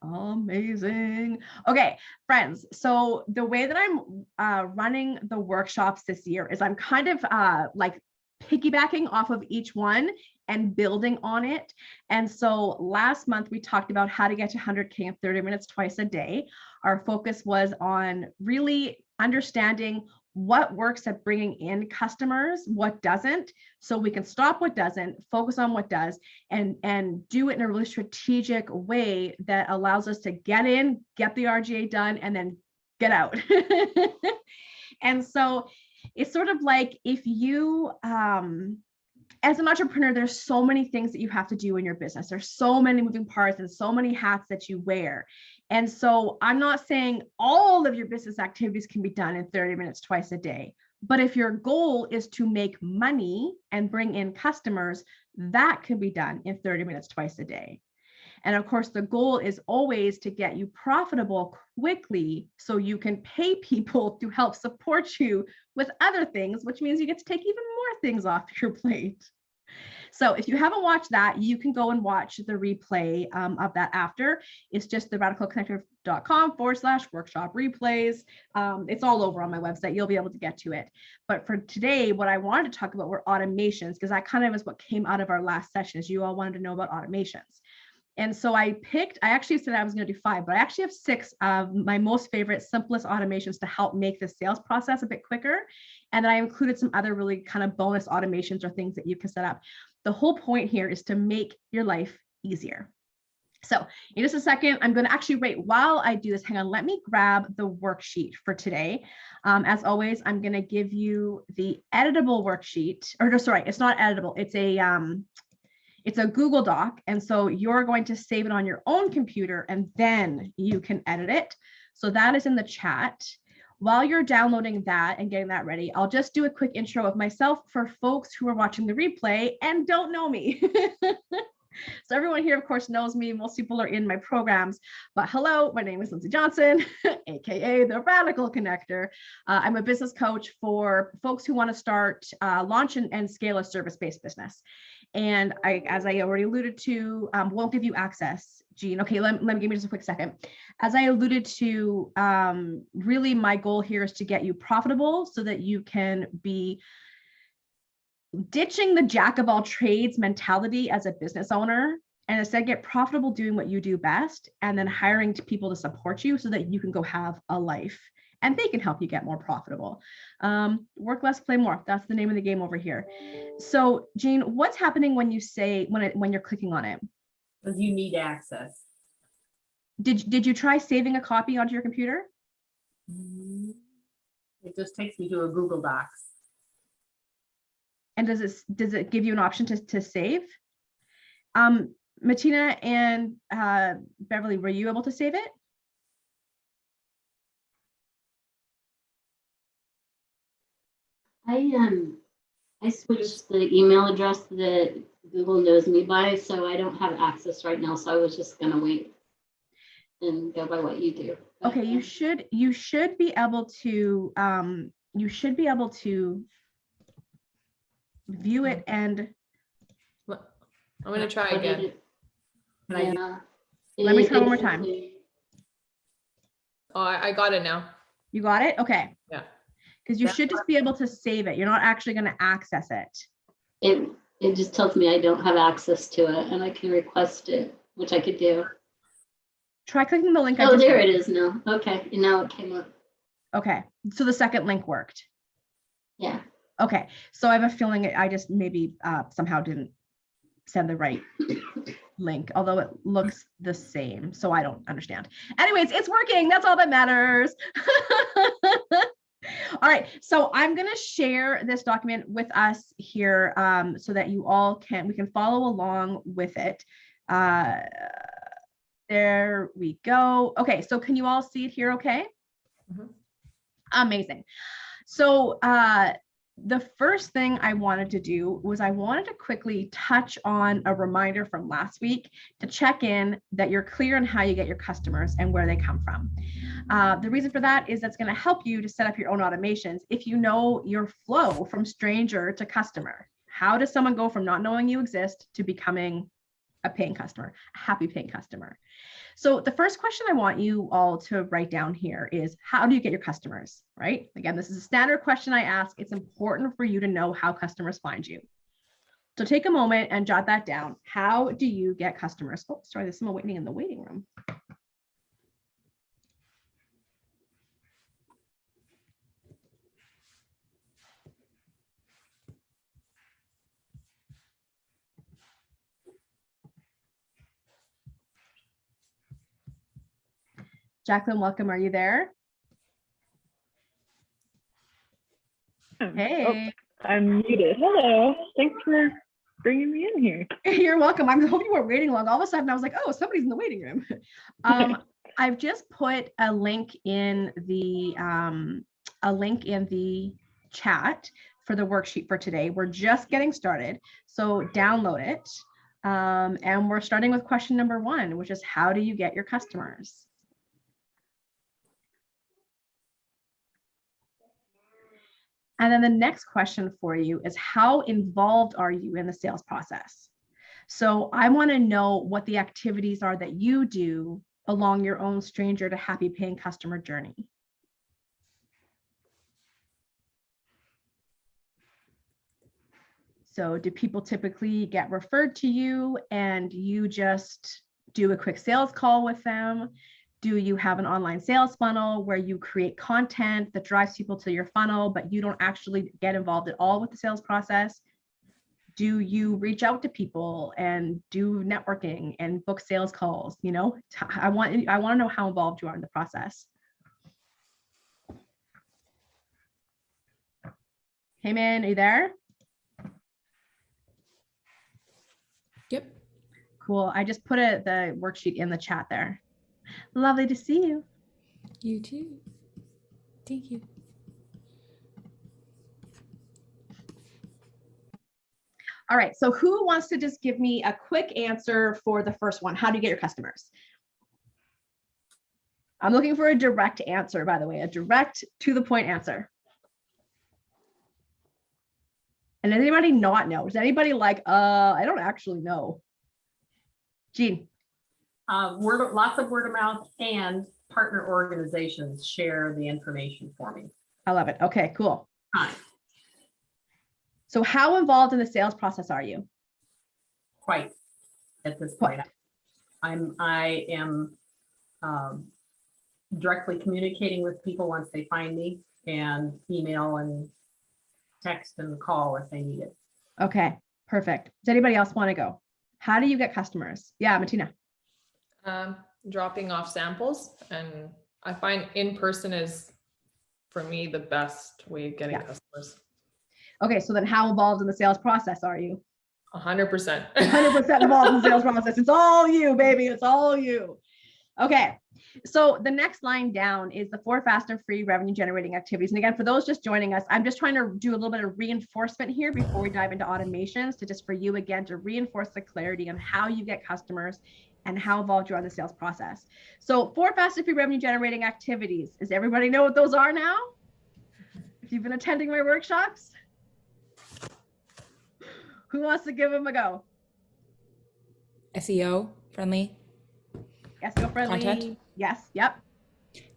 Amazing. Okay, friends. So the way that I'm running the workshops this year is I'm kind of like piggybacking off of each one and building on it. And so last month we talked about how to get to 100K in 30 minutes twice a day. Our focus was on really understanding what works at bringing in customers, what doesn't, so we can stop what doesn't, focus on what does, and do it in a really strategic way that allows us to get in, get the RGA done, and then get out. And so it's sort of like if you as an entrepreneur, there's so many things that you have to do in your business. There's so many moving parts and so many hats that you wear. And so I'm not saying all of your business activities can be done in 30 minutes twice a day. But if your goal is to make money and bring in customers, that can be done in 30 minutes twice a day. And of course, the goal is always to get you profitable quickly so you can pay people to help support you with other things, which means you get to take even more things off your plate. So if you haven't watched that, you can go and watch the replay of that after. It's just theradicalconnector.com/workshop replays. It's all over on my website. You'll be able to get to it. But for today, what I wanted to talk about were automations, because that kind of is what came out of our last session, is you all wanted to know about automations. And so I actually said I was going to do 5, but I actually have 6 of my most favorite, simplest automations to help make the sales process a bit quicker. And then I included some other really kind of bonus automations or things that you can set up. The whole point here is to make your life easier. So in just a second, I'm going to actually wait while I do this. Hang on, let me grab the worksheet for today. As always, I'm going to give you the editable worksheet, or no, sorry, it's not editable. It's a Google Doc. And so you're going to save it on your own computer and then you can edit it. So that is in the chat. While you're downloading that and getting that ready, I'll just do a quick intro of myself for folks who are watching the replay and don't know me. So everyone here, of course, knows me. Most people are in my programs. But hello, my name is Lindsay Johnson, aka the Radical Connector. I'm a business coach for folks who want to start, launch, and scale a service-based business. And as I already alluded to, won't give you access, Jean. Okay, let me give me just a quick second. As I alluded to, really my goal here is to get you profitable so that you can be ditching the jack of all trades mentality as a business owner, and instead get profitable doing what you do best, and then hiring people to support you so that you can go have a life and they can help you get more profitable. Work less, play more. That's the name of the game over here. So Jean, what's happening when you say, when you're clicking on it? Because you need access. Did you try saving a copy onto your computer? It just takes me to a Google Docs. And does it give you an option to save? Martina and Beverly, were you able to save it? I switched the email address that Google knows me by, so I don't have access right now. So I was just gonna wait and go by what you do. Okay, you should be able to view it, and I'm going to try again. Yeah. Let me try one more time. Oh, I got it now. You got it? Okay. Yeah. Because you should just be able to save it. You're not actually going to access it. It just tells me I don't have access to it, and I can request it, which I could do. Try clicking the link. Oh, there it is now. Okay, now it came up. Okay, so the second link worked. Yeah. Okay, so I have a feeling I just maybe somehow didn't send the right link, although it looks the same, so I don't understand. Anyways, it's working. That's all that matters. All right, so I'm going to share this document with us here so that you all we can follow along with it. There we go. Okay, so can you all see it here okay? Mm-hmm. Amazing. So the first thing I wanted to do was I wanted to quickly touch on a reminder from last week to check in that you're clear on how you get your customers and where they come from. The reason for that is that's going to help you to set up your own automations if you know your flow from stranger to customer. How does someone go from not knowing you exist to becoming a paying customer, a happy paying customer. So the first question I want you all to write down here is, how do you get your customers, right? Again, this is a standard question I ask. It's important for you to know how customers find you. So take a moment and jot that down. How do you get customers? Oh, sorry, there's someone waiting in the waiting room. Jacqueline, welcome. Are you there? Hey. Oh, I'm muted. Hello. Thanks for bringing me in here. You're welcome. I hope you weren't waiting long. All of a sudden I was like, oh, somebody's in the waiting room. I've just put a link in the chat for the worksheet for today. We're just getting started. So download it. And we're starting with question number 1, which is, how do you get your customers? And then the next question for you is, how involved are you in the sales process? So I want to know what the activities are that you do along your own stranger to happy paying customer journey. So do people typically get referred to you and you just do a quick sales call with them? Do you have an online sales funnel where you create content that drives people to your funnel, but you don't actually get involved at all with the sales process? Do you reach out to people and do networking and book sales calls? You know, I want to know how involved you are in the process. Hey man, are you there? Yep. Cool. I just put the worksheet in the chat there. Lovely to see you. You too. Thank you. All right. So who wants to just give me a quick answer for the first one? How do you get your customers? I'm looking for a direct answer, by the way, a direct to the point answer. And does anybody not know? Does anybody like, I don't actually know? Jean. Lots of word of mouth, and partner organizations share the information for me. I love it. Okay, cool. Hi. So how involved in the sales process are you? Quite at this point. I am directly communicating with people once they find me, and email and text and call if they need it. Okay, perfect. Does anybody else want to go? How do you get customers? Yeah, Martina. Dropping off samples, and I find in person is, for me, the best way of getting customers. Okay, so then how involved in the sales process are you? 100%. 100% involved in the sales process. It's all you, baby. It's all you. Okay, so the next line down is the 4 fast and free revenue generating activities. And again, for those just joining us, I'm just trying to do a little bit of reinforcement here before we dive into automations, to just for you again to reinforce the clarity on how you get customers and how involved you are in the sales process. So 4 fast and free revenue generating activities. Does everybody know what those are now? If you've been attending my workshops, who wants to give them a go? SEO friendly. SEO friendly. Content. Yes. Yep.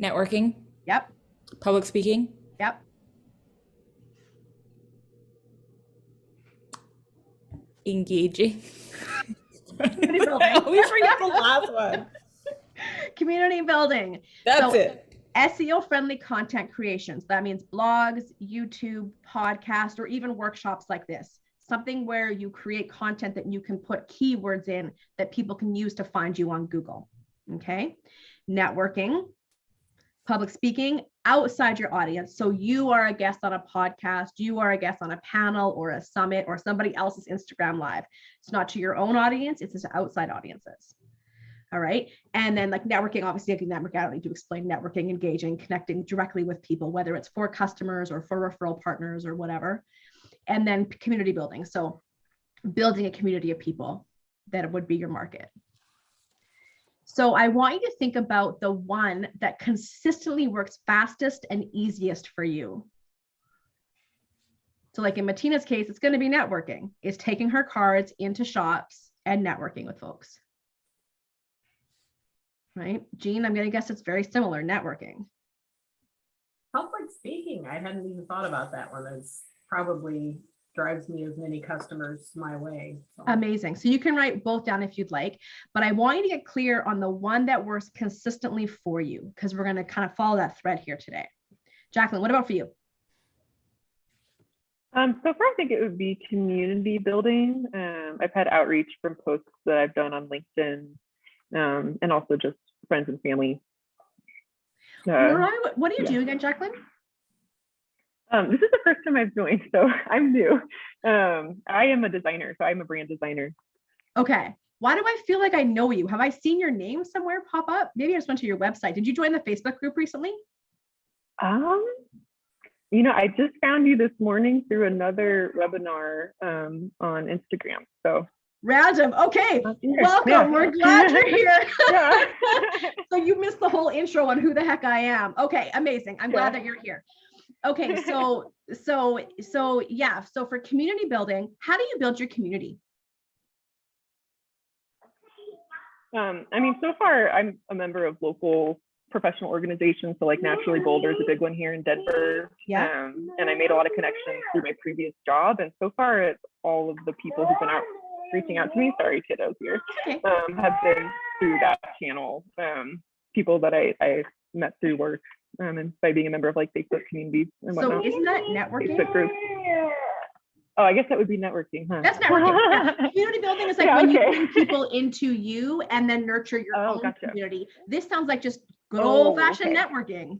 Networking. Yep. Public speaking. Yep. Engaging. Community building. I always forget the last one. Community building. That's it. SEO friendly content creations. That means blogs, YouTube, podcast, or even workshops like this. Something where you create content that you can put keywords in that people can use to find you on Google. Okay. Networking, public speaking outside your audience. So you are a guest on a podcast, you are a guest on a panel or a summit or somebody else's Instagram live. It's not to your own audience, it's to outside audiences. All right. And then like networking, obviously I can network. I don't need to explain networking, engaging, connecting directly with people, whether it's for customers or for referral partners or whatever. And then community building. So building a community of people that would be your market. So I want you to think about the one that consistently works fastest and easiest for you. So like in Martina's case, it's going to be networking. It's taking her cards into shops and networking with folks. Right? Jean, I'm going to guess it's very similar, networking. Public speaking, I hadn't even thought about that one. It's probably drives me as many customers my way. So. Amazing. So you can write both down if you'd like, but I want you to get clear on the one that works consistently for you, because we're going to kind of follow that thread here today. Jacqueline, what about for you? So far, I think it would be community building. I've had outreach from posts that I've done on LinkedIn, and also just friends and family. What do you do again, Jacqueline? This is the first time I've joined, so I'm new. I am a designer, so I'm a brand designer. Okay. Why do I feel like I know you? Have I seen your name somewhere pop up? Maybe I just went to your website. Did you join the Facebook group recently? You know, I just found you this morning through another webinar on Instagram. So random. Okay. here. Welcome. Yeah. We're glad you're here. Yeah. So you missed the whole intro on who the heck I am. Okay. Amazing. I'm glad that you're here. Okay. So yeah. So for community building, how do you build your community? I mean, so far I'm a member of local professional organizations. So like Naturally Boulder is a big one here in Denver. Yeah. And I made a lot of connections through my previous job. And so far it's all of the people who've been reaching out to me, sorry kiddos here, Okay. have been through that channel. People that I met through work and by being a member of like Facebook communities and whatnot. So isn't that networking? Facebook groups. Oh, I guess that would be networking, huh? That's networking. Yeah. Community building is like Yeah, when you okay. bring people into you and then nurture your own gotcha. community. This sounds like just good Oh, old-fashioned okay. networking.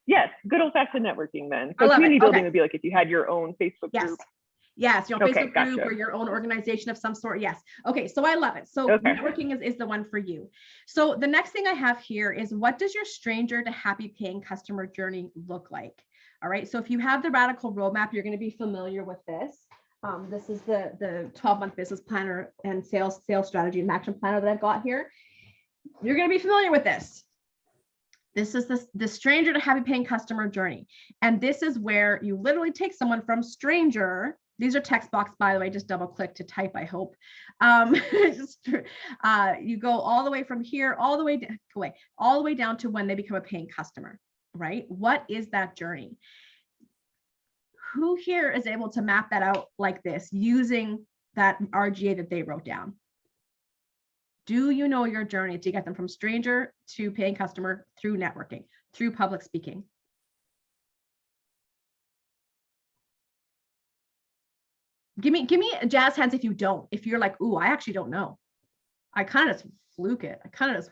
Yes, good old-fashioned networking then. I So love it. community building Okay. would be like if you had your own Facebook Yes. group. Yes, your Okay, Facebook group gotcha. or your own organization of some sort. Yes. Okay, so I love it. So Okay. networking is the one for you. So the next thing I have here is, what does your stranger to happy paying customer journey look like? All right, so if you have the radical roadmap, you're going to be familiar with this. This is the 12-month business planner and sales strategy and action planner that I've got here. You're going to be familiar with this. This is the stranger to happy paying customer journey. And this is where you literally take someone from stranger. These are text box, by the way, just double click to type, I hope. You go all the way from here, all the way down to when they become a paying customer, right? What is that journey? Who here is able to map that out like this using that RGA that they wrote down? Do you know your journey to get them from stranger to paying customer through networking, through public speaking? Give me a jazz hands if you don't. If you're like, ooh, I actually don't know. I kind of just fluke it. I kind of just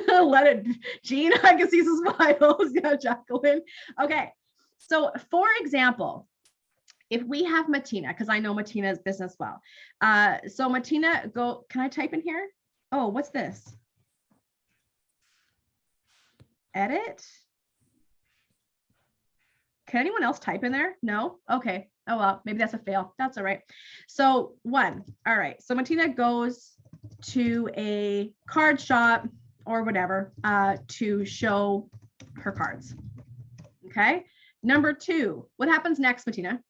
let it. Jean, I can see some smiles. Yeah, Jacqueline. Okay. So for example, if we have Martina, because I know Martina's business well. So Martina, can I type in here? Oh, what's this? Edit? Can anyone else type in there? No? Okay. Oh, well, maybe that's a fail. That's all right. So all right. So Martina goes to a card shop or whatever to show her cards. Okay. Number 2, what happens next, Martina?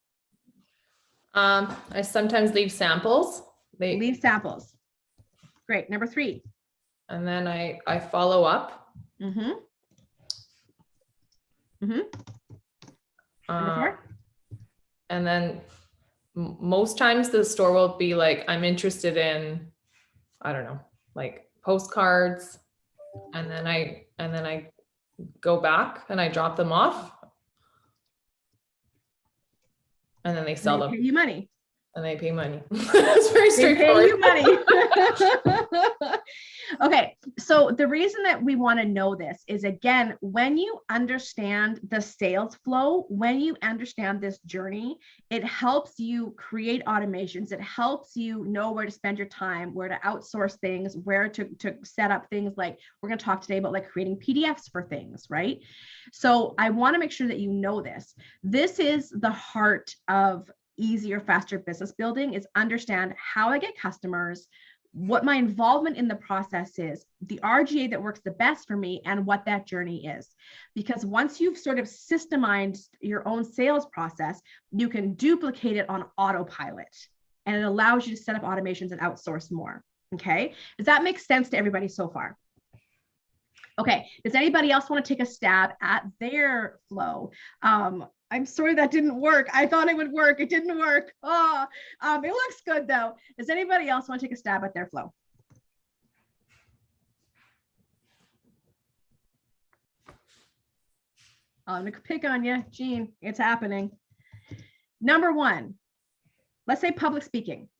I sometimes leave samples. Leave samples. Great. Number 3. And then I follow up. Mm-hmm. Mm-hmm. Number 4. And then most times the store will be like, I'm interested in, I don't know, like postcards. And then I go back and I drop them off. And then they sell them. Pay you money. And they pay money. It's very They pay straightforward. you money. Okay, so the reason that we want to know this is, again, when you understand the sales flow, when you understand this journey, it helps you create automations. It helps you know where to spend your time, where to outsource things, where to set up things like we're going to talk today about, like creating PDFs for things, right? So I want to make sure that you know this. This is the heart of easier, faster business building, is understand how I get customers, what my involvement in the process is, the RGA that works the best for me, and what that journey is. Because once you've sort of systemized your own sales process, you can duplicate it on autopilot. and it allows you to set up automations and outsource more. Okay. Does that make sense to everybody so far? Okay. Does anybody else want to take a stab at their flow? I'm sorry that didn't work. I thought it would work. It didn't work. Oh, it looks good though. Does anybody else want to take a stab at their flow? I'm gonna pick on you, Jean. It's happening. Number one, let's say public speaking.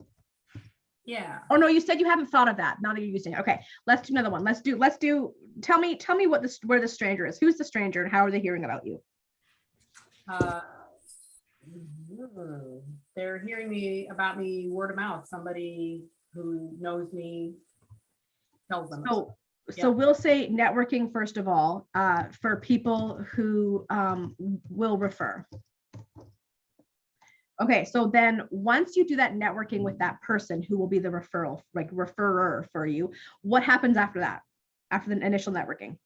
Yeah. Oh no, you said you haven't thought of that. Now that you're using it. Okay, let's do another one. Let's do. Tell me what where the stranger is. Who's the stranger and how are they hearing about you? They're hearing about me word of mouth. Somebody who knows me tells them. So we'll say networking first of all, for people who will refer. Okay, so then once you do that networking with that person who will be the referrer for you, what happens after that? After the initial networking?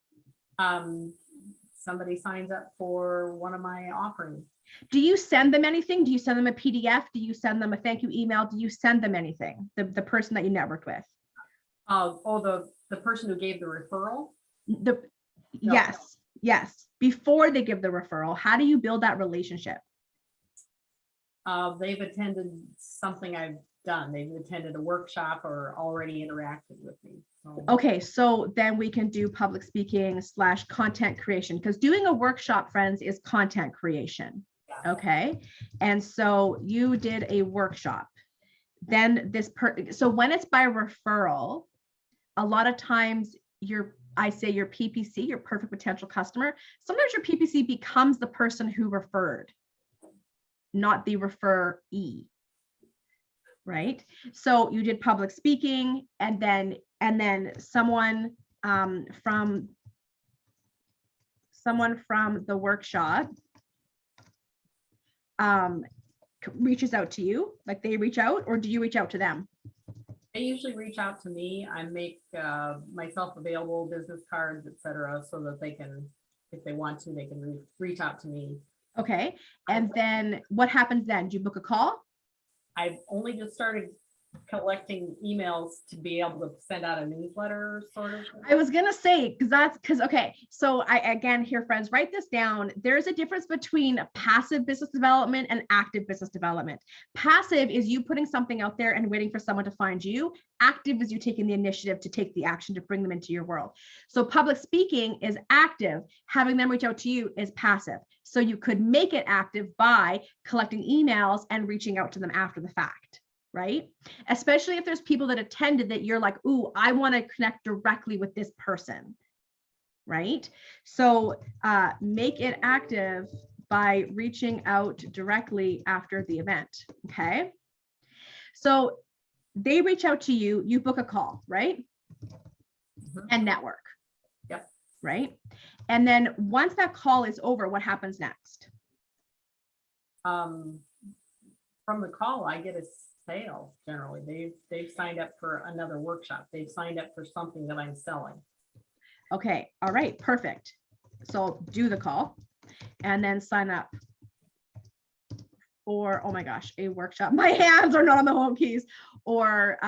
Somebody signs up for one of my offerings. Do you send them anything? Do you send them a PDF? Do you send them a thank you email? Do you send them anything? The person that you networked with? The person who gave the referral? No. Yes. Before they give the referral, how do you build that relationship? They've attended something I've done. They've attended a workshop or already interacted with me. So. Okay, so then we can do public speaking / content creation, because doing a workshop, friends, is content creation. Yeah. Okay, and so you did a workshop. Then so when it's by referral, a lot of times I say your PPC, your perfect potential customer, sometimes your PPC becomes the person who referred, not the referee, right? So you did public speaking, and then someone from the workshop reaches out to you, like they reach out, or do you reach out to them? They usually reach out to me. I make myself available, business cards, etc., so that they can, if they want to, they can reach out to me. Okay, and then what happens then? Do you book a call? I've only just started collecting emails to be able to send out a newsletter, sort of. I was gonna say, okay, so again here, friends, write this down. There's a difference between passive business development and active business development. Passive is you putting something out there and waiting for someone to find you. Active is you taking the initiative to take the action to bring them into your world. So public speaking is active. Having them reach out to you is passive. So you could make it active by collecting emails and reaching out to them after the fact, right? Especially if there's people that attended that you're like, ooh, I want to connect directly with this person, right? So make it active by reaching out directly after the event, okay? So they reach out to you, you book a call, right? Mhm. And network. Yep. Right? And then once that call is over, what happens next? From the call, I get a sale generally. They've signed up for another workshop. They've signed up for something that I'm selling. Okay, all right, perfect. So do the call and then sign up for, oh my gosh, a workshop. My hands are not on the home keys, or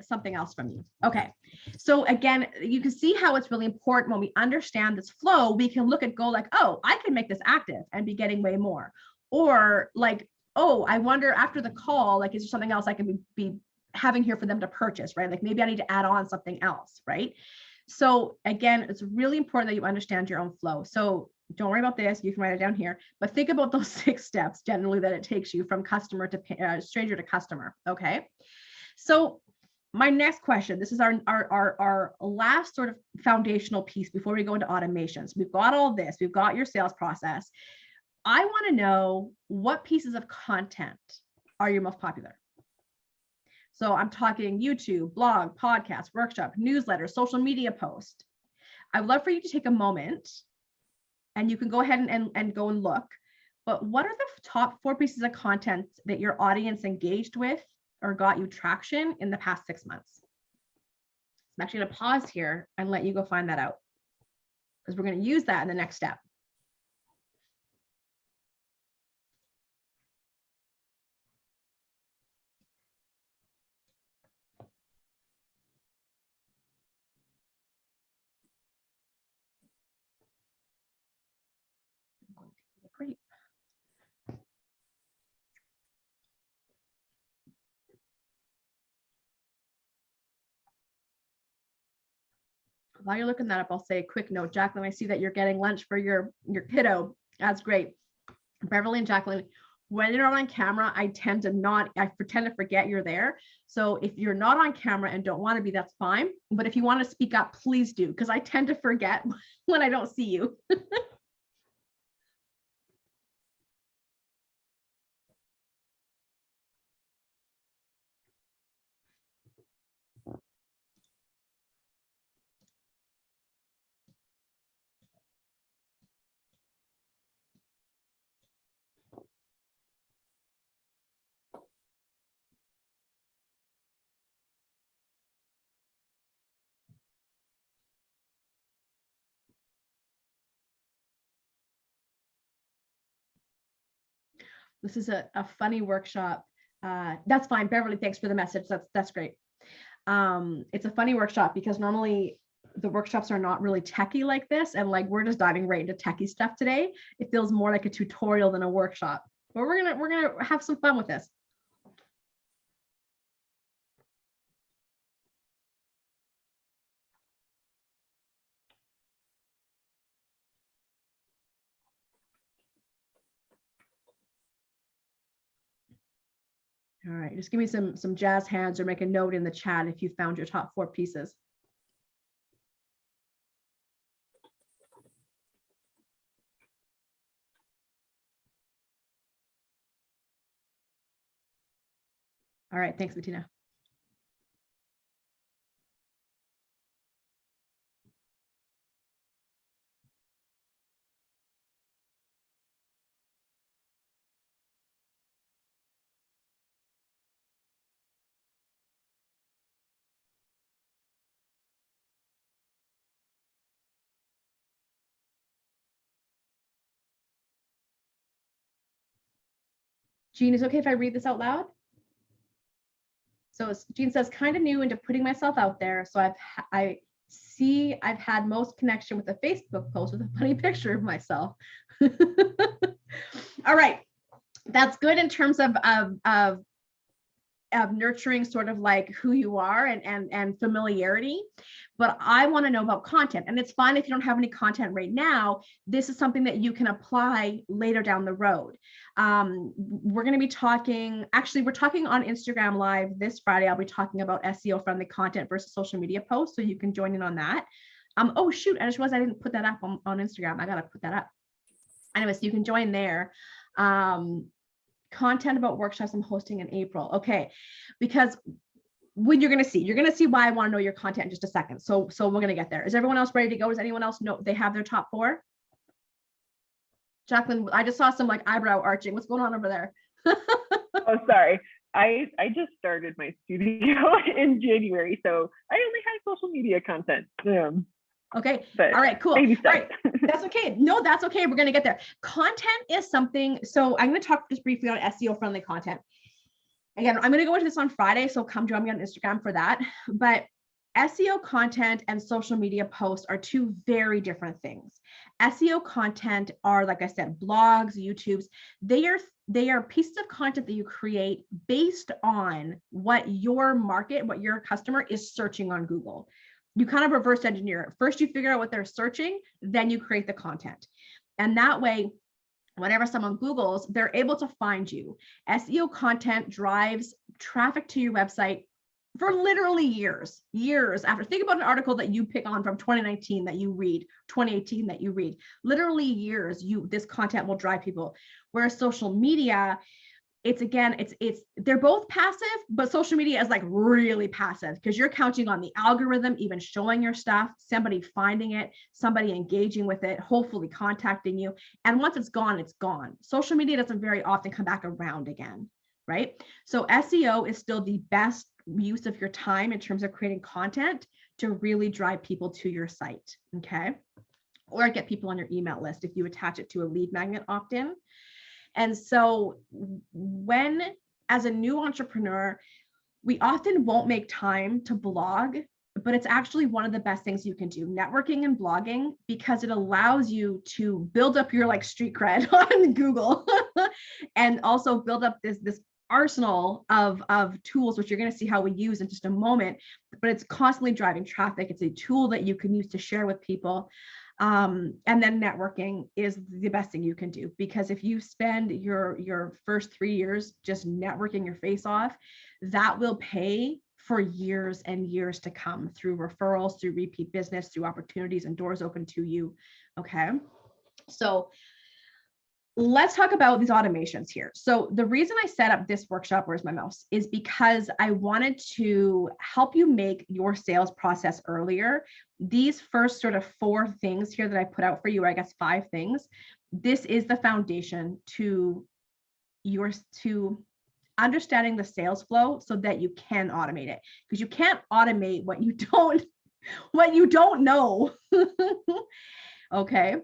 something else from you. Okay, so again, you can see how it's really important when we understand this flow, we can look at go like, oh, I can make this active and be getting way more. Or like, oh, I wonder after the call, like, is there something else I can be having here for them to purchase, right? Like maybe I need to add on something else, right? So again, it's really important that you understand your own flow. So don't worry about this, you can write it down here, but think about those 6 steps generally that it takes you from customer to stranger to customer, okay? So my next question, this is our last sort of foundational piece before we go into automations. We've got all this, we've got your sales process. I want to know what pieces of content are your most popular. So I'm talking YouTube, blog, podcast, workshop, newsletter, social media post. I'd love for you to take a moment and you can go ahead and go and look, but what are the top 4 pieces of content that your audience engaged with or got you traction in the past 6 months? I'm actually going to pause here and let you go find that out, because we're going to use that in the next step. While you're looking that up, I'll say a quick note. Jacqueline, I see that you're getting lunch for your kiddo. That's great. Beverly and Jacqueline, when you're not on camera, I pretend to forget you're there. So if you're not on camera and don't want to be, that's fine. But if you want to speak up, please do, because I tend to forget when I don't see you. This is a funny workshop. That's fine. Beverly, thanks for the message. That's great. It's a funny workshop because normally the workshops are not really techie like this. And like, we're just diving right into techie stuff today. It feels more like a tutorial than a workshop, but we're gonna have some fun with this. All right, just give me some jazz hands or make a note in the chat if you found your top 4 pieces. All right, thanks, Bettina. Jean, is it okay if I read this out loud? So Jean says, kind of new into putting myself out there. So I've had most connection with a Facebook post with a funny picture of myself. All right, that's good in terms of nurturing sort of like who you are and familiarity. But I want to know about content, and it's fine if you don't have any content right now. This is something that you can apply later down the road. We're going to be talking, actually, we're talking on Instagram Live this Friday. I'll be talking about SEO friendly content versus social media posts, so you can join in on that. Oh shoot, I just realized I didn't put that up on Instagram. I gotta put that up. Anyway, so you can join there. Content about workshops I'm hosting in April. Okay, because when you're going to see why I want to know your content in just a second. So we're going to get there. Is everyone else ready to go? Does anyone else know they have their top 4? Jacqueline, I just saw some like eyebrow arching. What's going on over there? Oh, sorry. I just started my studio in January, so I only have social media content. Okay. But all right, cool. baby All steps. right. That's okay. No, that's okay. We're going to get there. Content is something. So I'm going to talk just briefly on SEO friendly content. Again, I'm going to go into this on Friday, so come join me on Instagram for that. But SEO content and social media posts are 2 very different things. SEO content are, like I said, blogs, YouTubes. They are pieces of content that you create based on what your market, what your customer is searching on Google. You kind of reverse engineer it. First, you figure out what they're searching, then you create the content. And that way, whenever someone Googles, they're able to find you. SEO content drives traffic to your website for literally years after. Think about an article that you pick on from 2019 that you read, 2018 that you read. Literally years, this content will drive people. Whereas social media, they're both passive, but social media is like really passive because you're counting on the algorithm even showing your stuff, somebody finding it, somebody engaging with it, hopefully contacting you. And once it's gone, it's gone. Social media doesn't very often come back around again, right? So SEO is still the best use of your time in terms of creating content to really drive people to your site, okay? Or get people on your email list if you attach it to a lead magnet opt-in. And so as a new entrepreneur, we often won't make time to blog, but it's actually one of the best things you can do, networking and blogging, because it allows you to build up your like street cred on Google and also build up this arsenal of tools, which you're going to see how we use in just a moment, but it's constantly driving traffic. It's a tool that you can use to share with people. And then networking is the best thing you can do, because if you spend your first 3 years just networking your face off, that will pay for years and years to come through referrals, through repeat business, through opportunities and doors open to you. Okay. So let's talk about these automations here. So the reason I set up this workshop, where's my mouse, is because I wanted to help you make your sales process earlier. These first sort of 4 things here that I put out for you, or I guess 5 things, this is the foundation to understanding the sales flow so that you can automate it, because you can't automate what you don't know. Okay.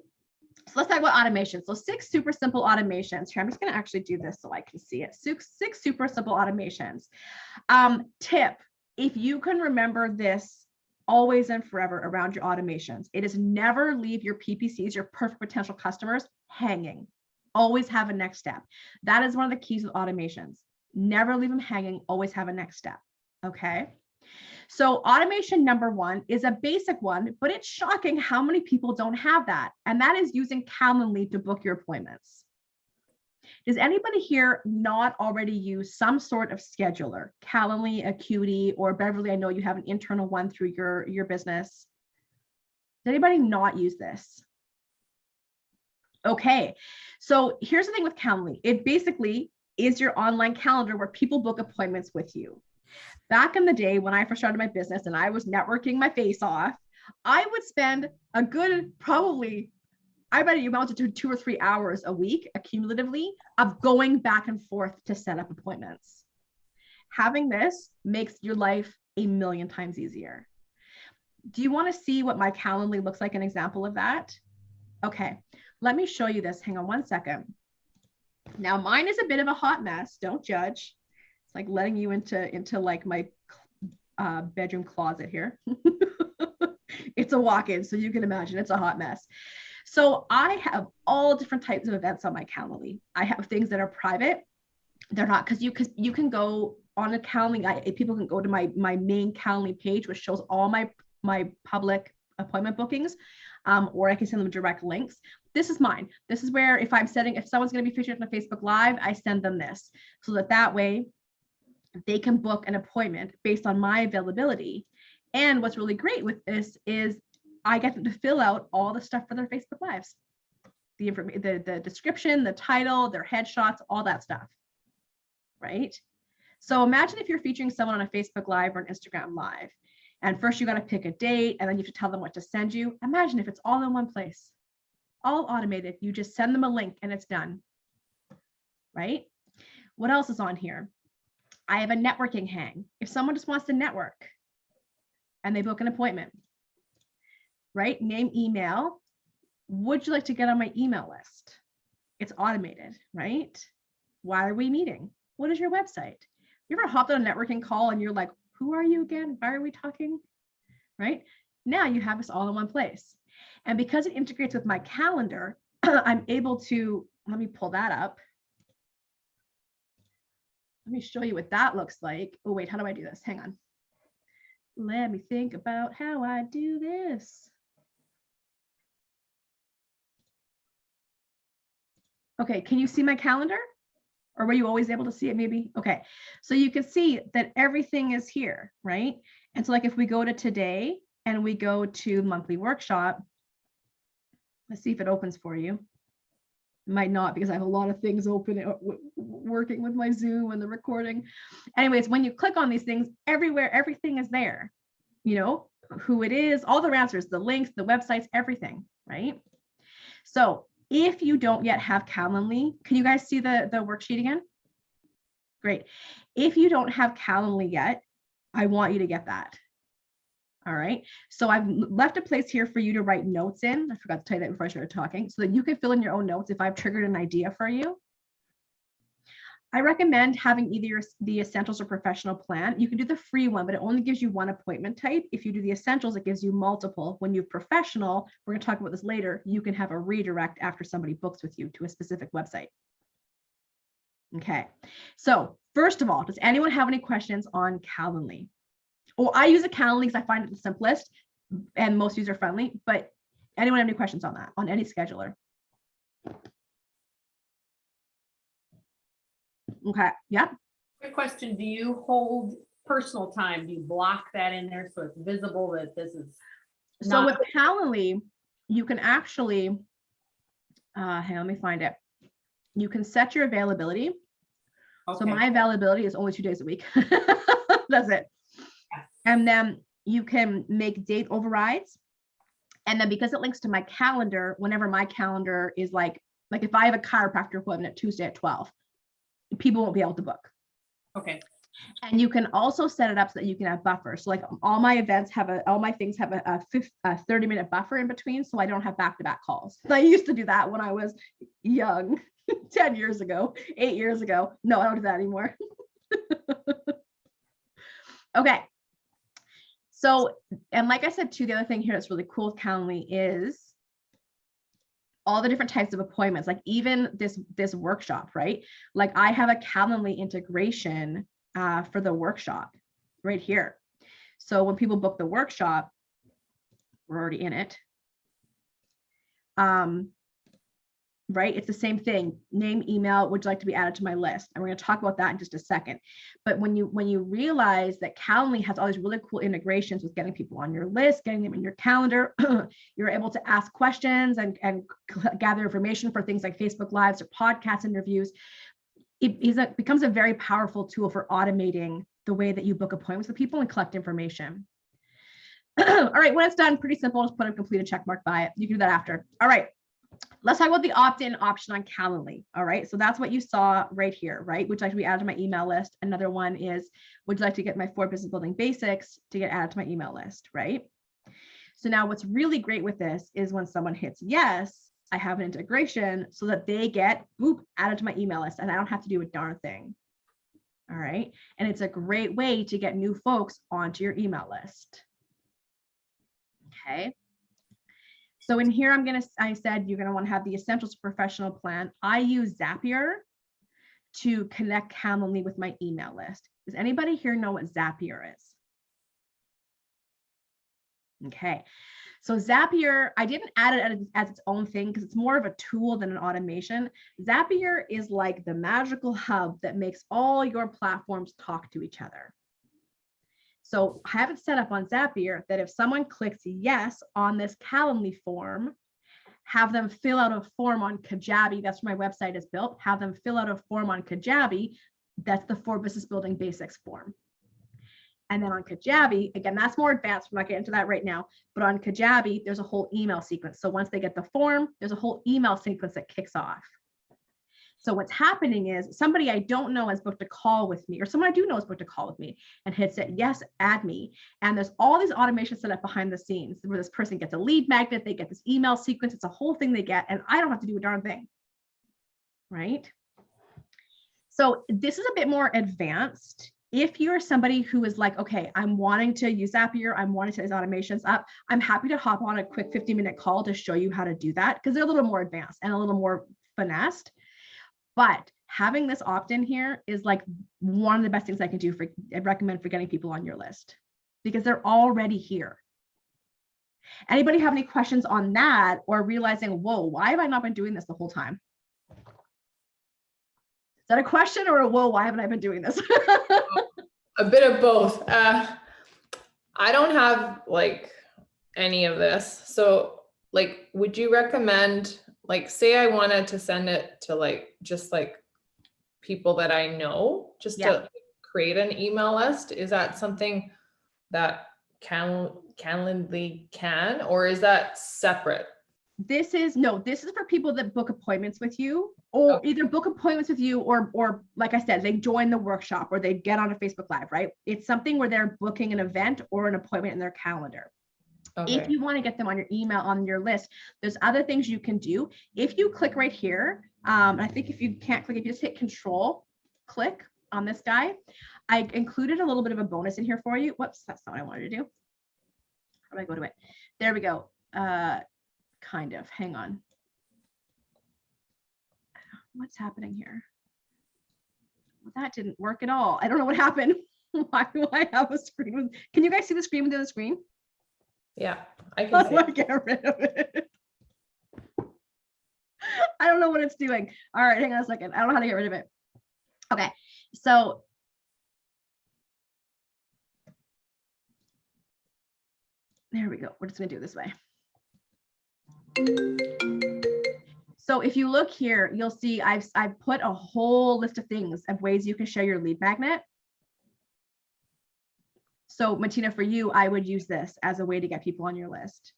So let's talk about automation. So 6 super simple automations here. I'm just going to actually do this so I can see it. 6 super simple automations. Tip, if you can remember this always and forever around your automations, it is never leave your PPCs, your perfect potential customers, hanging. Always have a next step. That is one of the keys with automations. Never leave them hanging, always have a next step. Okay. So automation number 1 is a basic one, but it's shocking how many people don't have that. And that is using Calendly to book your appointments. Does anybody here not already use some sort of scheduler? Calendly, Acuity, or Beverly, I know you have an internal one through your business. Does anybody not use this? Okay, so here's the thing with Calendly. It basically is your online calendar where people book appointments with you. Back in the day when I first started my business and I was networking my face off, I would spend a good, probably, I bet you amounted to 2 or 3 hours a week accumulatively of going back and forth to set up appointments. Having this makes your life a million times easier. Do you want to see what my Calendly looks like, an example of that? Okay, let me show you this. Hang on one second. Now mine is a bit of a hot mess. Don't judge. It's like letting you into like my bedroom closet here. It's a walk-in, so you can imagine it's a hot mess. So I have all different types of events on my Calendly. I have things that are private. They're not, because you can go on a Calendly. People can go to my main Calendly page, which shows all my public appointment bookings, or I can send them direct links. This is mine. This is where if someone's going to be featured on a Facebook Live, I send them this so that way they can book an appointment based on my availability. And what's really great with this is I get them to fill out all the stuff for their Facebook Lives, the information, the description, the title, their headshots, all that stuff, right? So imagine if you're featuring someone on a Facebook Live or an Instagram Live, and first you got to pick a date, and then you have to tell them what to send you. Imagine if it's all in one place, all automated. You just send them a link and it's done, right? What else is on here? I have a networking hang. If someone just wants to network and they book an appointment, right? Name, email. Would you like to get on my email list? It's automated, right? Why are we meeting? What is your website? You ever hopped on a networking call and you're like, who are you again? Why are we talking? Right? Now you have this all in one place. And because it integrates with my calendar, I'm able to, let me pull that up. Let me show you what that looks like. Oh, wait, how do I do this? Hang on. Let me think about how I do this. Okay, can you see my calendar? Or were you always able to see it maybe? Okay, so you can see that everything is here, right? And so like if we go to today and we go to monthly workshop, let's see if it opens for you. It might not, because I have a lot of things open working with my Zoom and the recording. Anyways, when you click on these things, everywhere, everything is there. You know, who it is, all the answers, the links, the websites, everything, right? So if you don't yet have Calendly, can you guys see the worksheet again? Great. If you don't have Calendly yet, I want you to get that. All right. So I've left a place here for you to write notes in. I forgot to tell you that before I started talking, so that you can fill in your own notes if I've triggered an idea for you. I recommend having either the Essentials or Professional plan. You can do the free one, but it only gives you one appointment type. If you do the Essentials, it gives you multiple. When you Professional, we're going to talk about this later, you can have a redirect after somebody books with you to a specific website. Okay, so First of all, does anyone have any questions on Calendly? Well, I use a Calendly because I find it the simplest and most user friendly, but anyone have any questions on that, on any scheduler? Okay, yeah. Quick question, do you hold personal time? Do you block that in there so it's visible that this is? So not- with Calendly, you can actually, hang on, let me find it. You can set your availability. So Okay. my availability is only 2 days a week. That's it. And then you can make date overrides. And then because it links to my calendar, whenever my calendar is like if I have a chiropractor appointment at Tuesday at 12, people won't be able to book. Okay, And you can also set it up so that you can have buffers. So like all my events have all my things have a 30-minute buffer in between, so I don't have back-to-back calls. I used to do that when I was young, 10 years ago, 8 years ago. No, I don't do that anymore. Okay. So, and like I said too, the other thing here that's really cool with Calendly is all the different types of appointments, like even this workshop, right? Like I have a Calendly integration for the workshop right here. So when people book the workshop, we're already in it. Right? It's the same thing. Name, email, would you like to be added to my list? And we're going to talk about that in just a second. But when you realize that Calendly has all these really cool integrations with getting people on your list, getting them in your calendar, you're able to ask questions and gather information for things like Facebook Lives or podcast interviews. It becomes a very powerful tool for automating the way that you book appointments with people and collect information. All right, when it's done, pretty simple. Just put a completed check mark by it. You can do that after. All right. Let's talk about the opt-in option on Calendly. All right, so that's what you saw right here, right? Would you like to be added to my email list? Another one is, would you like to get my 4 business building basics to get added to my email list, right? So now what's really great with this is when someone hits yes, I have an integration so that they get boop added to my email list and I don't have to do a darn thing. All right, and it's a great way to get new folks onto your email list. Okay. So in here, I said you're gonna want to have the Essentials Professional Plan. I use Zapier to connect Calendly with my email list. Does anybody here know what Zapier is? Okay, so Zapier, I didn't add it as its own thing because it's more of a tool than an automation. Zapier is like the magical hub that makes all your platforms talk to each other. So I have it set up on Zapier that if someone clicks yes on this Calendly form, have them fill out a form on Kajabi. That's where my website is built. Have them fill out a form on Kajabi. That's the 4 business building basics form. And then on Kajabi, again, that's more advanced. We're not getting into that right now. But on Kajabi, there's a whole email sequence. So once they get the form, there's a whole email sequence that kicks off. So what's happening is somebody I don't know has booked a call with me, or someone I do know has booked a call with me and hits it, yes, add me. And there's all these automations set up behind the scenes where this person gets a lead magnet, they get this email sequence, it's a whole thing they get, and I don't have to do a darn thing, right? So this is a bit more advanced. If you're somebody who is like, okay, I'm wanting to use Zapier, I'm wanting to set these automations up, I'm happy to hop on a quick 15-minute call to show you how to do that because they're a little more advanced and a little more finessed. But having this opt-in here is like one of the best things I can do I recommend for getting people on your list because they're already here. Anybody have any questions on that or realizing, whoa, why have I not been doing this the whole time? Is that a question or a whoa, why haven't I been doing this? A bit of both. I don't have like any of this. So like, would you recommend, like, say I wanted to send it to like, just like people that I know, just to create an email list? Is that something that Calendly can, or is that separate? This is for people that book appointments with you, or either book appointments with you, or like I said, they join the workshop or they get on a Facebook Live, right? It's something where they're booking an event or an appointment in their calendar. Okay. If you want to get them on your email, on your list, there's other things you can do. If you click right here, I think if you can't click, if you just hit Control, click on this guy, I included a little bit of a bonus in here for you. Whoops, that's not what I wanted to do. How do I go to it? There we go. Kind of, hang on. What's happening here? that didn't work at all. I don't know what happened. Why do I have a screen with, can you guys see the screen within the screen? Yeah, I How can do see. I get rid of it? I don't know what it's doing. All right, hang on a second. I don't know how to get rid of it. Okay, so there we go. We're just gonna do it this way. So if you look here, you'll see I've put a whole list of things of ways you can share your lead magnet. So Martina, for you, I would use this as a way to get people on your list.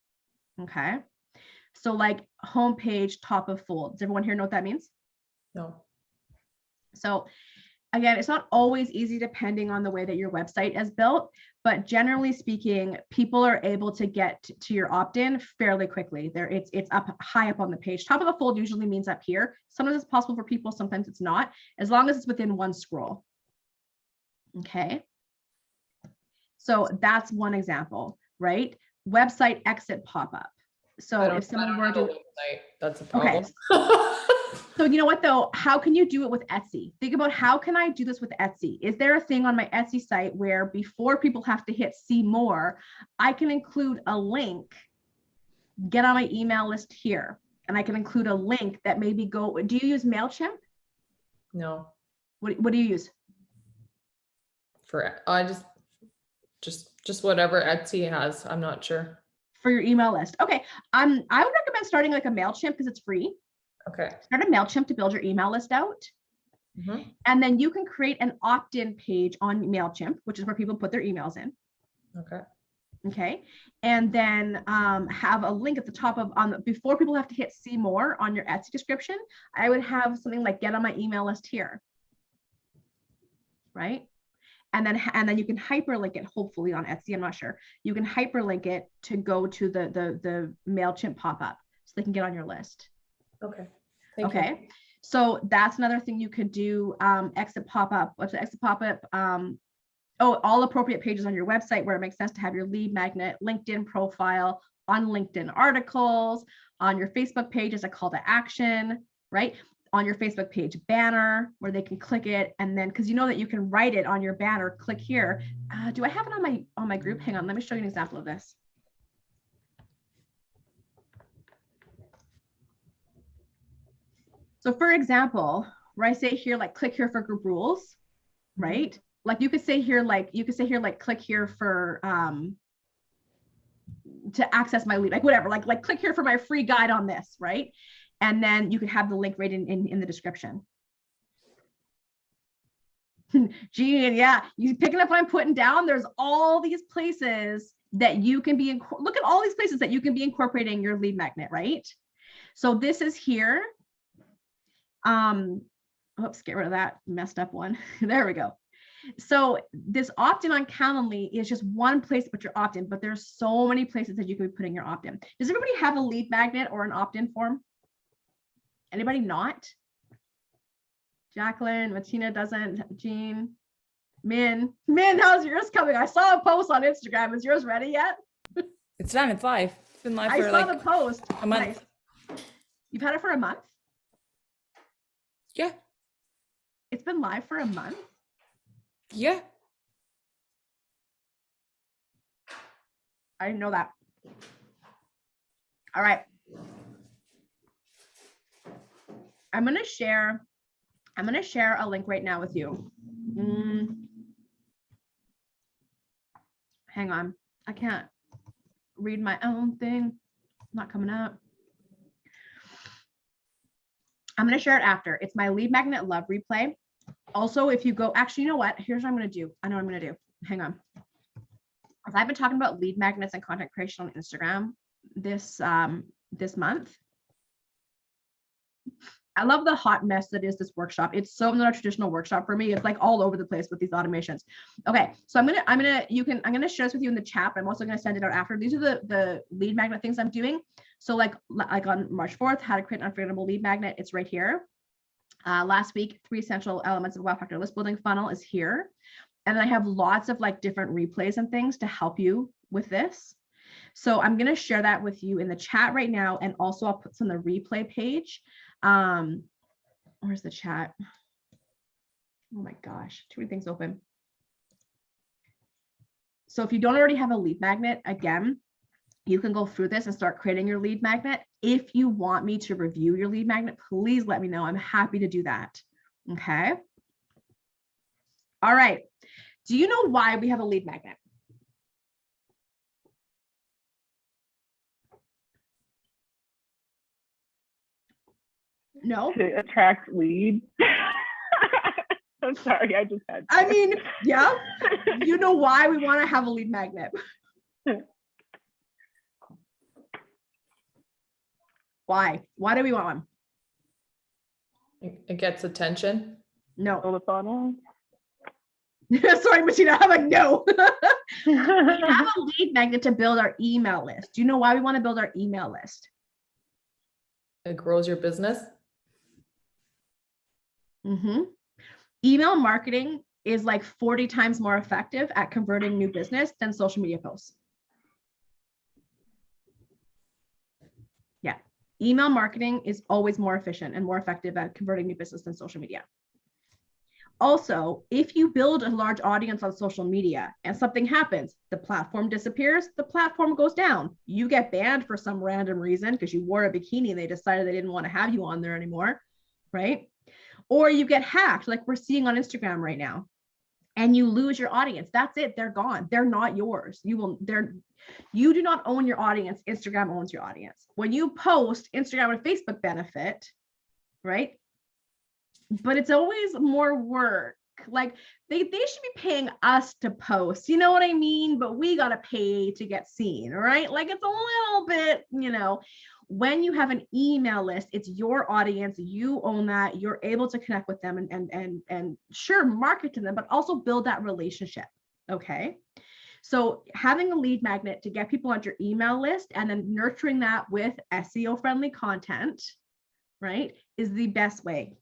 Okay. So like homepage, top of fold. Does everyone here know what that means? No. So again, it's not always easy depending on the way that your website is built, but generally speaking, people are able to get to your opt-in fairly quickly. There, it's up high up on the page. Top of the fold usually means up here. Sometimes it's possible for people, sometimes it's not, as long as it's within one scroll. Okay. So that's one example, right? Website exit pop-up. So if someone were to, website, that's a okay. problem. So you know what though, how can you do it with Etsy? Think about how can I do this with Etsy? Is there a thing on my Etsy site where before people have to hit see more, I can include a link, get on my email list here, and I can include a link that maybe go, do you use MailChimp? No, What do you use? for I just whatever Etsy has. I'm not sure. For your email list? Okay, I would recommend starting like a MailChimp because it's free. Okay. Start a MailChimp to build your email list out. Mhm. And then you can create an opt-in page on MailChimp, which is where people put their emails in. Okay. Okay. And then have a link at the top of before people have to hit see more on your Etsy description, I would have something like get on my email list here. Right. And then you can hyperlink it, hopefully on Etsy, I'm not sure. You can hyperlink it to go to the MailChimp pop-up so they can get on your list. Okay. Thank you. Okay. So that's another thing you could do. Exit pop-up. What's the exit pop-up? All appropriate pages on your website where it makes sense to have your lead magnet, LinkedIn profile, on LinkedIn articles, on your Facebook page as a call to action, right? On your Facebook page banner where they can click it, and then because you know that you can write it on your banner, click here. Do I have it on my group? Hang on, let me show you an example of this. So for example, where I say here, like click here for group rules, right? Like you could say here, like click here for to access my lead, like whatever, like click here for my free guide on this, right? And then you could have the link right in the description. Gene, yeah, you picking up what I'm putting down? There's all these places that you can be, look at all these places that you can be incorporating your lead magnet, right? So this is here. Oops, get rid of that messed up one. There we go. So this opt-in on Calendly is just one place to put your opt-in, but there's so many places that you can be putting your opt-in. Does everybody have a lead magnet or an opt-in form? Anybody not? Jacqueline, Martina doesn't, Jean, Min, how's yours coming? I saw a post on Instagram. Is yours ready yet? It's done. It's live. It's been live I for saw like the post. a month. Nice. You've had it for a month? Yeah. It's been live for a month? Yeah. I didn't know that. All right. I'm going to share a link right now with you. Hang on. I can't read my own thing. Not coming up. I'm going to share it after. It's my lead magnet love replay. Also, if you go, actually, you know what? Here's what I'm going to do. I know what I'm going to do. Hang on. I've been talking about lead magnets and content creation on Instagram this month. I love the hot mess that is this workshop. It's so not a traditional workshop for me. It's like all over the place with these automations. Okay, so I'm gonna share this with you in the chat, but I'm also gonna send it out after. These are the lead magnet things I'm doing. So like on March 4th, how to create an unforgettable lead magnet. It's right here. Last week, 3 essential elements of wow factor list building funnel is here. And then I have lots of like different replays and things to help you with this. So I'm gonna share that with you in the chat right now. And also I'll put some on the replay page. Where's the chat? Oh my gosh, too many things open. So if you don't already have a lead magnet, again, you can go through this and start creating your lead magnet. If you want me to review your lead magnet, please let me know. I'm happy to do that. Okay. All right. Do you know why we have a lead magnet? No? To attract leads. I'm sorry, I just had to. I mean, yeah. You know why we want to have a lead magnet? Why? Why do we want one? It gets attention. No. Build a funnel. Sorry, Martina, I'm like, no. We have a lead magnet to build our email list. Do you know why we want to build our email list? It grows your business. Email marketing is like 40 times more effective at converting new business than social media posts. Yeah. Email marketing is always more efficient and more effective at converting new business than social media. Also, if you build a large audience on social media and something happens, the platform disappears, the platform goes down. You get banned for some random reason because you wore a bikini and they decided they didn't want to have you on there anymore, right? Or you get hacked like we're seeing on Instagram right now and you lose your audience. That's it. They're gone. They're not yours. You do not own your audience. Instagram owns your audience. When you post, Instagram and Facebook benefit, right? But it's always more work. Like they should be paying us to post, you know what I mean? But we got to pay to get seen, right? Like it's a little bit, when you have an email list, it's your audience, you own that, you're able to connect with them and sure, market to them, but also build that relationship. Okay. So having a lead magnet to get people on your email list and then nurturing that with SEO friendly content, right, is the best way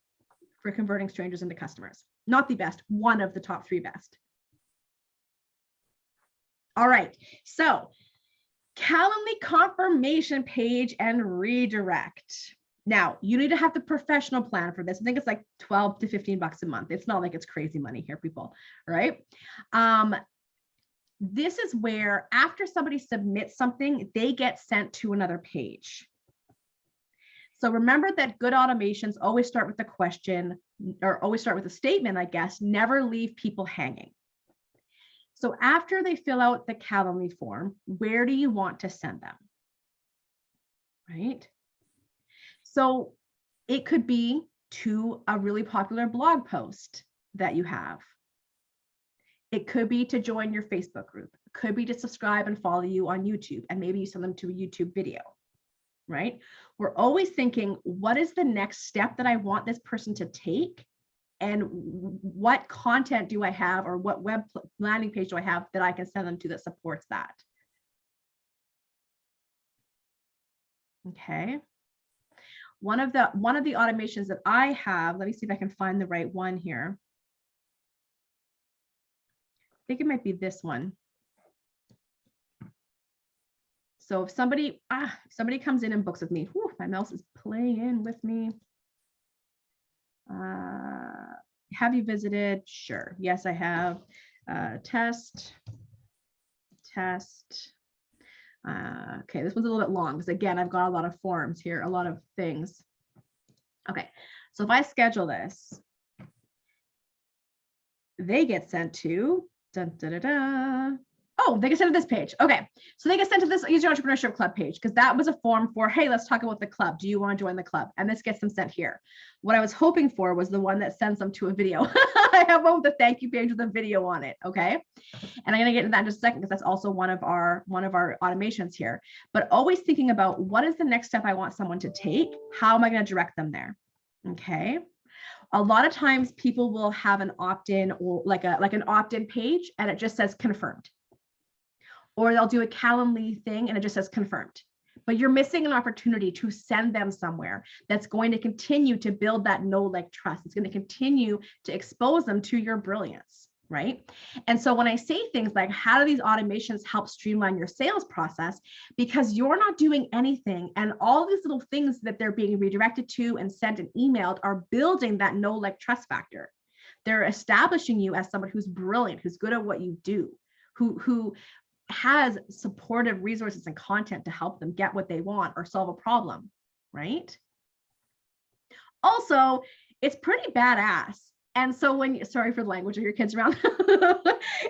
for converting strangers into customers. Not the best, one of the top 3 best. All right. So Calendly confirmation page and redirect. Now, you need to have the professional plan for this. I think it's like 12 to 15 bucks a month. It's not like it's crazy money here, people, right? This is where after somebody submits something, they get sent to another page. So remember that good automations always start with a question or always start with a statement, I guess, never leave people hanging. So after they fill out the Calendly form, where do you want to send them? Right? So it could be to a really popular blog post that you have. It could be to join your Facebook group. It could be to subscribe and follow you on YouTube, and maybe you send them to a YouTube video, right? We're always thinking, what is the next step that I want this person to take? And what content do I have or what web landing page do I have that I can send them to that supports that? Okay. One of the automations that I have, let me see if I can find the right one here. I think it might be this one. So if somebody comes in and books with me, whew, my mouse is playing with me. Have you visited? Sure. Yes, I have. Test. Okay, this one's a little bit long because again, I've got a lot of forms here, a lot of things. Okay, so if I schedule this, they get sent to oh, they get sent to this page. Okay, so they get sent to this Easy Entrepreneurship Club page because that was a form for, hey, let's talk about the club. Do you want to join the club? And this gets them sent here. What I was hoping for was the one that sends them to a video. I have one with the thank you page with a video on it. Okay, and I'm going to get into that in just a second because that's also one of our automations here. But always thinking about what is the next step I want someone to take? How am I going to direct them there? Okay. A lot of times people will have an opt-in or like an opt-in page and it just says confirmed. Or they'll do a Calendly thing and it just says confirmed. But you're missing an opportunity to send them somewhere that's going to continue to build that know, like, trust. It's going to continue to expose them to your brilliance, right? And so when I say things like, how do these automations help streamline your sales process? Because you're not doing anything and all these little things that they're being redirected to and sent and emailed are building that know, like, trust factor. They're establishing you as someone who's brilliant, who's good at what you do, who has supportive resources and content to help them get what they want or solve a problem, right? Also, it's pretty badass. And so when, sorry for the language of your kids around,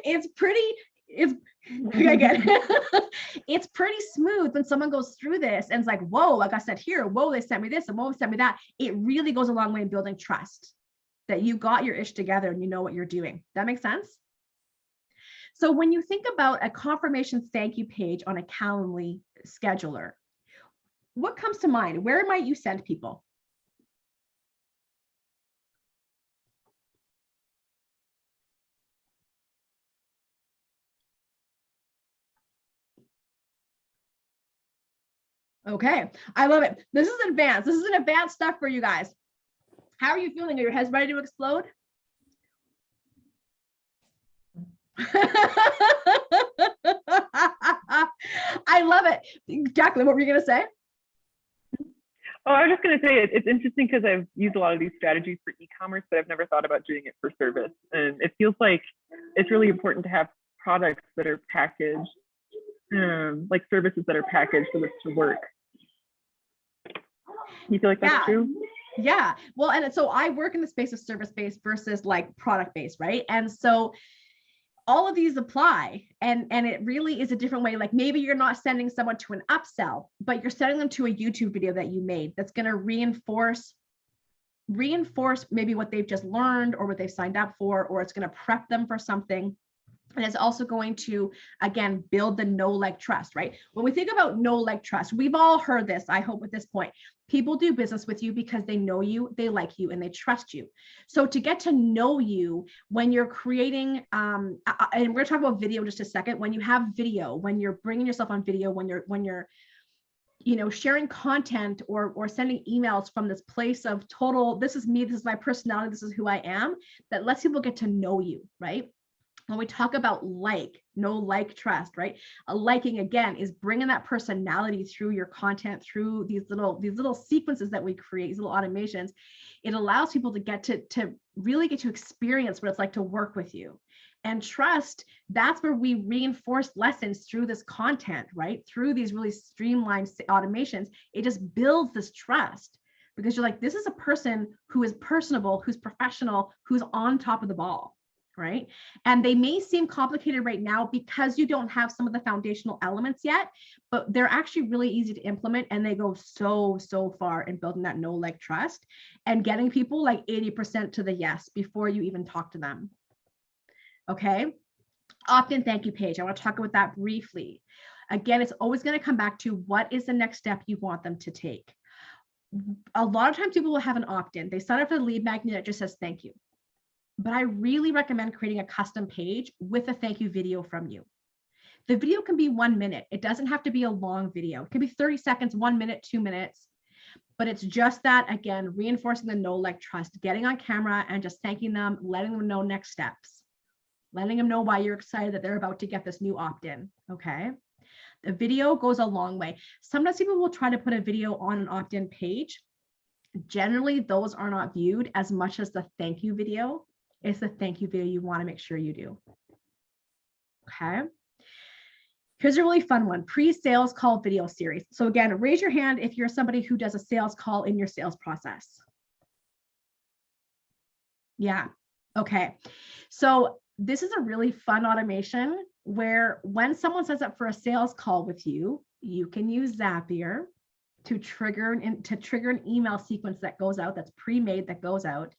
it's pretty smooth when someone goes through this and it's like, whoa, like I said here, whoa, they sent me this and whoa, they sent me that. It really goes a long way in building trust that you got your ish together and you know what you're doing. That makes sense? So when you think about a confirmation thank you page on a Calendly scheduler, what comes to mind? Where might you send people? Okay, I love it. This is advanced. This is an advanced stuff for you guys. How are you feeling? Are your heads ready to explode? I love it. Jacqueline, what were you going to say? Oh, I was just going to say it's interesting because I've used a lot of these strategies for e-commerce, but I've never thought about doing it for service. And it feels like it's really important to have products that are packaged, like services that are packaged for this to work. You feel like that's true? Yeah. Well, and so I work in the space of service-based versus like product-based, right? And so all of these apply, and it really is a different way. Like maybe you're not sending someone to an upsell, but you're sending them to a YouTube video that you made that's going to reinforce maybe what they've just learned or what they've signed up for, or it's going to prep them for something. And it's also going to, again, build the know, like, trust, right? When we think about know, like, trust, we've all heard this, I hope at this point. People do business with you because they know you, they like you, and they trust you. So to get to know you when you're creating, and we're going to talk about video in just a second, when you have video, when you're bringing yourself on video, when you're sharing content or sending emails from this place of total, this is me, this is my personality, this is who I am, that lets people get to know you, right? When we talk about know, like, trust, right? A liking, again, is bringing that personality through your content, through these little sequences that we create, these little automations. It allows people to get to really get to experience what it's like to work with you. And trust, that's where we reinforce lessons through this content, right? Through these really streamlined automations, it just builds this trust because you're like, this is a person who is personable, who's professional, who's on top of the ball. Right? And they may seem complicated right now because you don't have some of the foundational elements yet, but they're actually really easy to implement and they go so far in building that know, like, trust and getting people like 80% to the yes before you even talk to them. Okay. Opt-in thank you page. I want to talk about that briefly. Again, it's always going to come back to what is the next step you want them to take. A lot of times people will have an opt-in. They sign up for the lead magnet that just says thank you. But I really recommend creating a custom page with a thank you video from you. The video can be 1 minute. It doesn't have to be a long video. It can be 30 seconds, 1 minute, 2 minutes, but it's just that, again, reinforcing the know, like, trust, getting on camera and just thanking them, letting them know next steps, letting them know why you're excited that they're about to get this new opt-in, okay? The video goes a long way. Sometimes people will try to put a video on an opt-in page. Generally, those are not viewed as much as the thank you video. It's the thank you video you want to make sure you do. Okay. Here's a really fun one, pre-sales call video series. So again, raise your hand if you're somebody who does a sales call in your sales process. Yeah. Okay. So this is a really fun automation where when someone signs up for a sales call with you, you can use Zapier to trigger an email sequence that goes out, that's pre-made, that goes out,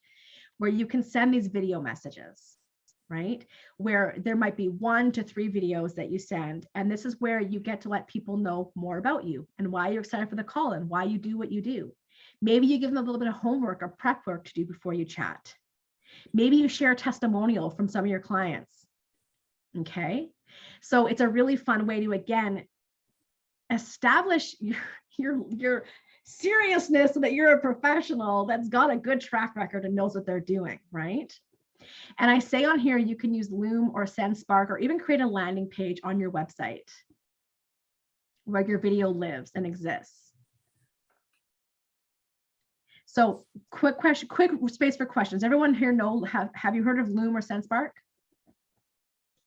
where you can send these video messages, right? Where there might be 1 to 3 videos that you send. And this is where you get to let people know more about you and why you're excited for the call and why you do what you do. Maybe you give them a little bit of homework or prep work to do before you chat. Maybe you share a testimonial from some of your clients. Okay. So it's a really fun way to, again, establish your seriousness so that you're a professional that's got a good track record and knows what they're doing, right? And I say on here, you can use Loom or SendSpark or even create a landing page on your website where your video lives and exists. So quick question, quick space for questions. Everyone here know, have you heard of Loom or SenseSpark?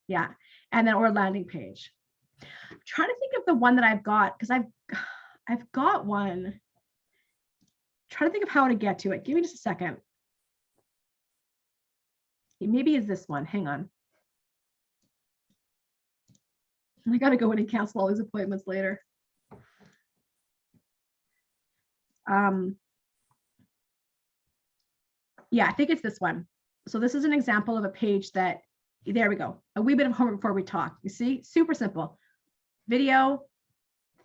Yeah, and then or landing page. I'm trying to think of the one that I've got, because I've got one. Trying to think of how to get to it. Give me just a second. Maybe it's this one. Hang on. I got to go in and cancel all these appointments later. Yeah, I think it's this one. So this is an example of a page that, there we go. A wee bit of homework before we talk. You see, super simple. Video.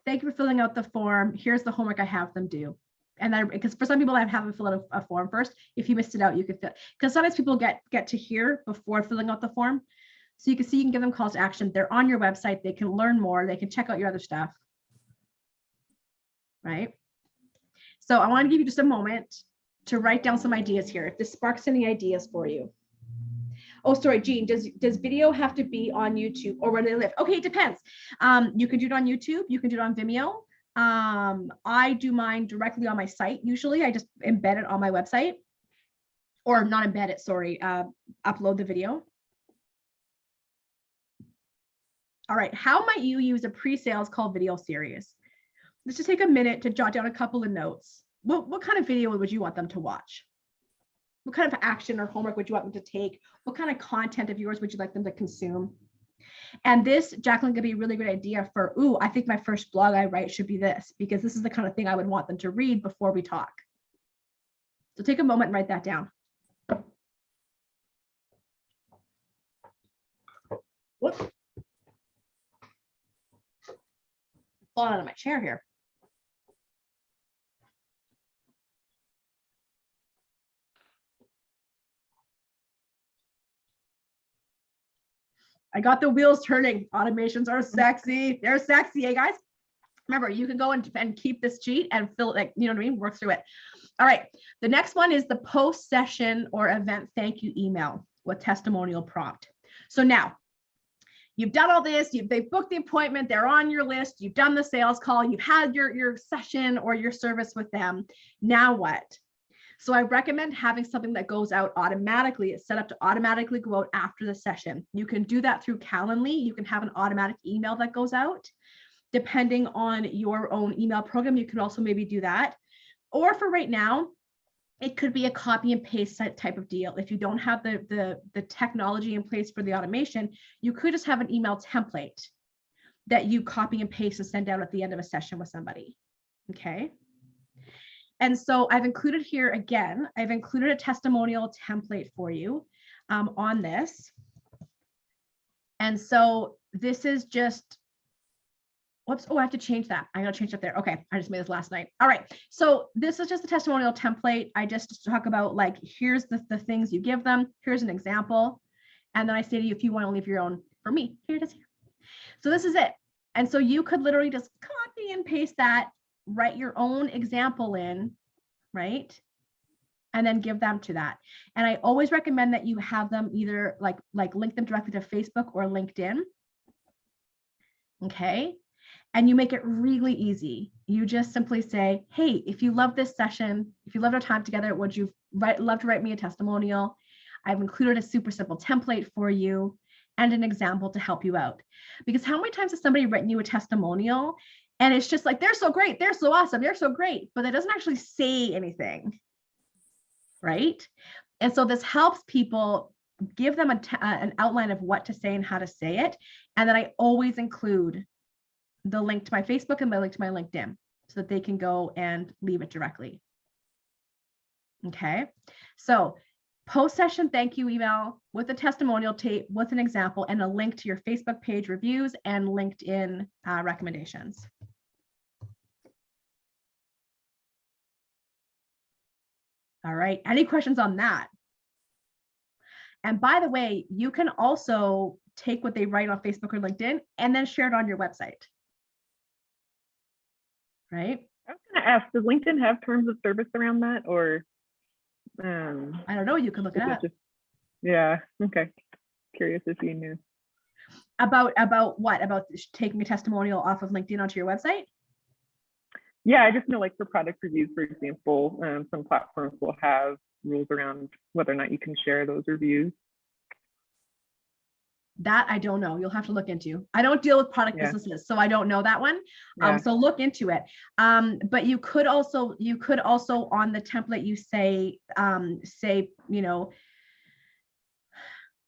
Thank you for filling out the form. Here's the homework I have them do. And then, because for some people, I have them fill out a form first. If you missed it out, you could fill, because sometimes people get to here before filling out the form. So you can see, you can give them calls to action. They're on your website. They can learn more. They can check out your other stuff. Right? So I want to give you just a moment to write down some ideas here. If this sparks any ideas for you. Oh, sorry, Jean, does video have to be on YouTube or where they live? Okay, it depends. You can do it on YouTube. You can do it on Vimeo. I do mine directly on my site. Usually I just embed it on my website, or not embed it, sorry, upload the video. All right, how might you use a pre-sales call video series? Let's just take a minute to jot down a couple of notes. What kind of video would you want them to watch? What kind of action or homework would you want them to take? What kind of content of yours would you like them to consume? And this, Jacqueline, could be a really good idea for, ooh, I think my first blog I write should be this, because this is the kind of thing I would want them to read before we talk. So take a moment and write that down. Whoops. Falling out of my chair here. I got the wheels turning. Automations are sexy. They're sexy, hey guys. Remember, you can go and keep this sheet and fill it, like, you know what I mean? Work through it. All right. The next one is the post-session or event thank you email with testimonial prompt. So now you've done all this, they've booked the appointment, they're on your list, you've done the sales call, you've had your session or your service with them. Now what? So I recommend having something that goes out automatically. It's set up to automatically go out after the session. You can do that through Calendly. You can have an automatic email that goes out. Depending on your own email program, you can also maybe do that. Or for right now, it could be a copy and paste type of deal. If you don't have the technology in place for the automation, you could just have an email template that you copy and paste and send out at the end of a session with somebody. Okay. And so I've included here, again, I've included a testimonial template for you on this. And so this is just, whoops, oh, I have to change that. I gotta change that there. Okay, I just made this last night. All right, so this is just a testimonial template. I just talk about, like, here's the things you give them. Here's an example. And then I say to you, if you wanna leave your own, for me, here it is. So this is it. And so you could literally just copy and paste that, write your own example in, right? And then give them to that. And I always recommend that you have them either like link them directly to Facebook or LinkedIn. Okay. And you make it really easy. You just simply say, hey, if you love this session, if you loved our time together, would you love to write me a testimonial? I've included a super simple template for you and an example to help you out. Because how many times has somebody written you a testimonial and it's just like, they're so great, they're so awesome, they're so great, but it doesn't actually say anything, right? And so this helps people, give them an outline of what to say and how to say it. And then I always include the link to my Facebook and my link to my LinkedIn so that they can go and leave it directly. Okay, so post-session thank you email with a testimonial tape with an example and a link to your Facebook page reviews and LinkedIn recommendations. All right, any questions on that? And by the way, you can also take what they write on Facebook or LinkedIn and then share it on your website. Right? I was going to ask, does LinkedIn have terms of service around that, or? I don't know. You can look it up. Yeah. Okay. Curious if you knew. About what? About taking a testimonial off of LinkedIn onto your website? Yeah, I just know like for product reviews, for example, some platforms will have rules around whether or not you can share those reviews. That I don't know. You'll have to look into. I don't deal with product Yeah. businesses, so I don't know that one. Yeah. So look into it. But you could also on the template you say, you know,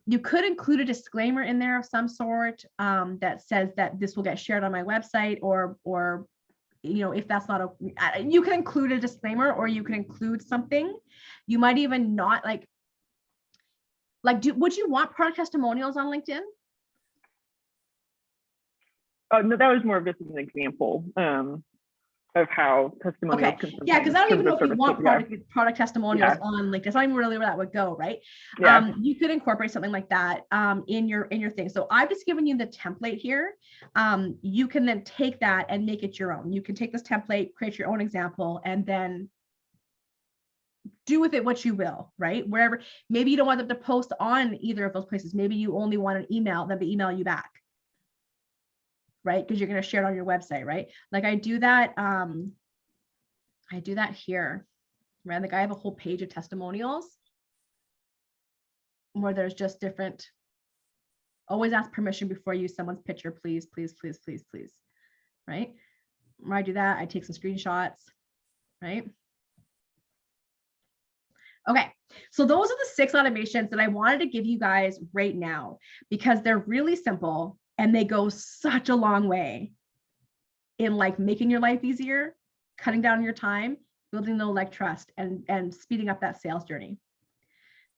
you could include a disclaimer in there of some sort that says that this will get shared on my website, or you know, if that's not a, you can include a disclaimer, or you can include something. You might even not would you want product testimonials on LinkedIn? Oh, no, that was more of just an example of how testimonials Okay. can Yeah, because I don't even know if you service, want yeah. product testimonials Yeah. on LinkedIn. That's not even really where that would go, right? Yeah. You could incorporate something like that in your thing. So I've just given you the template here. You can then take that and make it your own. You can take this template, create your own example, and then do with it what you will, right? Wherever, maybe you don't want them to post on either of those places. Maybe you only want an email, them to email you back, right? Because you're going to share it on your website, right? Like I do that here, right? Like I have a whole page of testimonials where there's just different, always ask permission before you use someone's picture, please, please, please, please, please, right? When I do that, I take some screenshots, right? Okay, so those are the 6 automations that I wanted to give you guys right now, because they're really simple and they go such a long way in like making your life easier, cutting down your time, building the like trust, and speeding up that sales journey.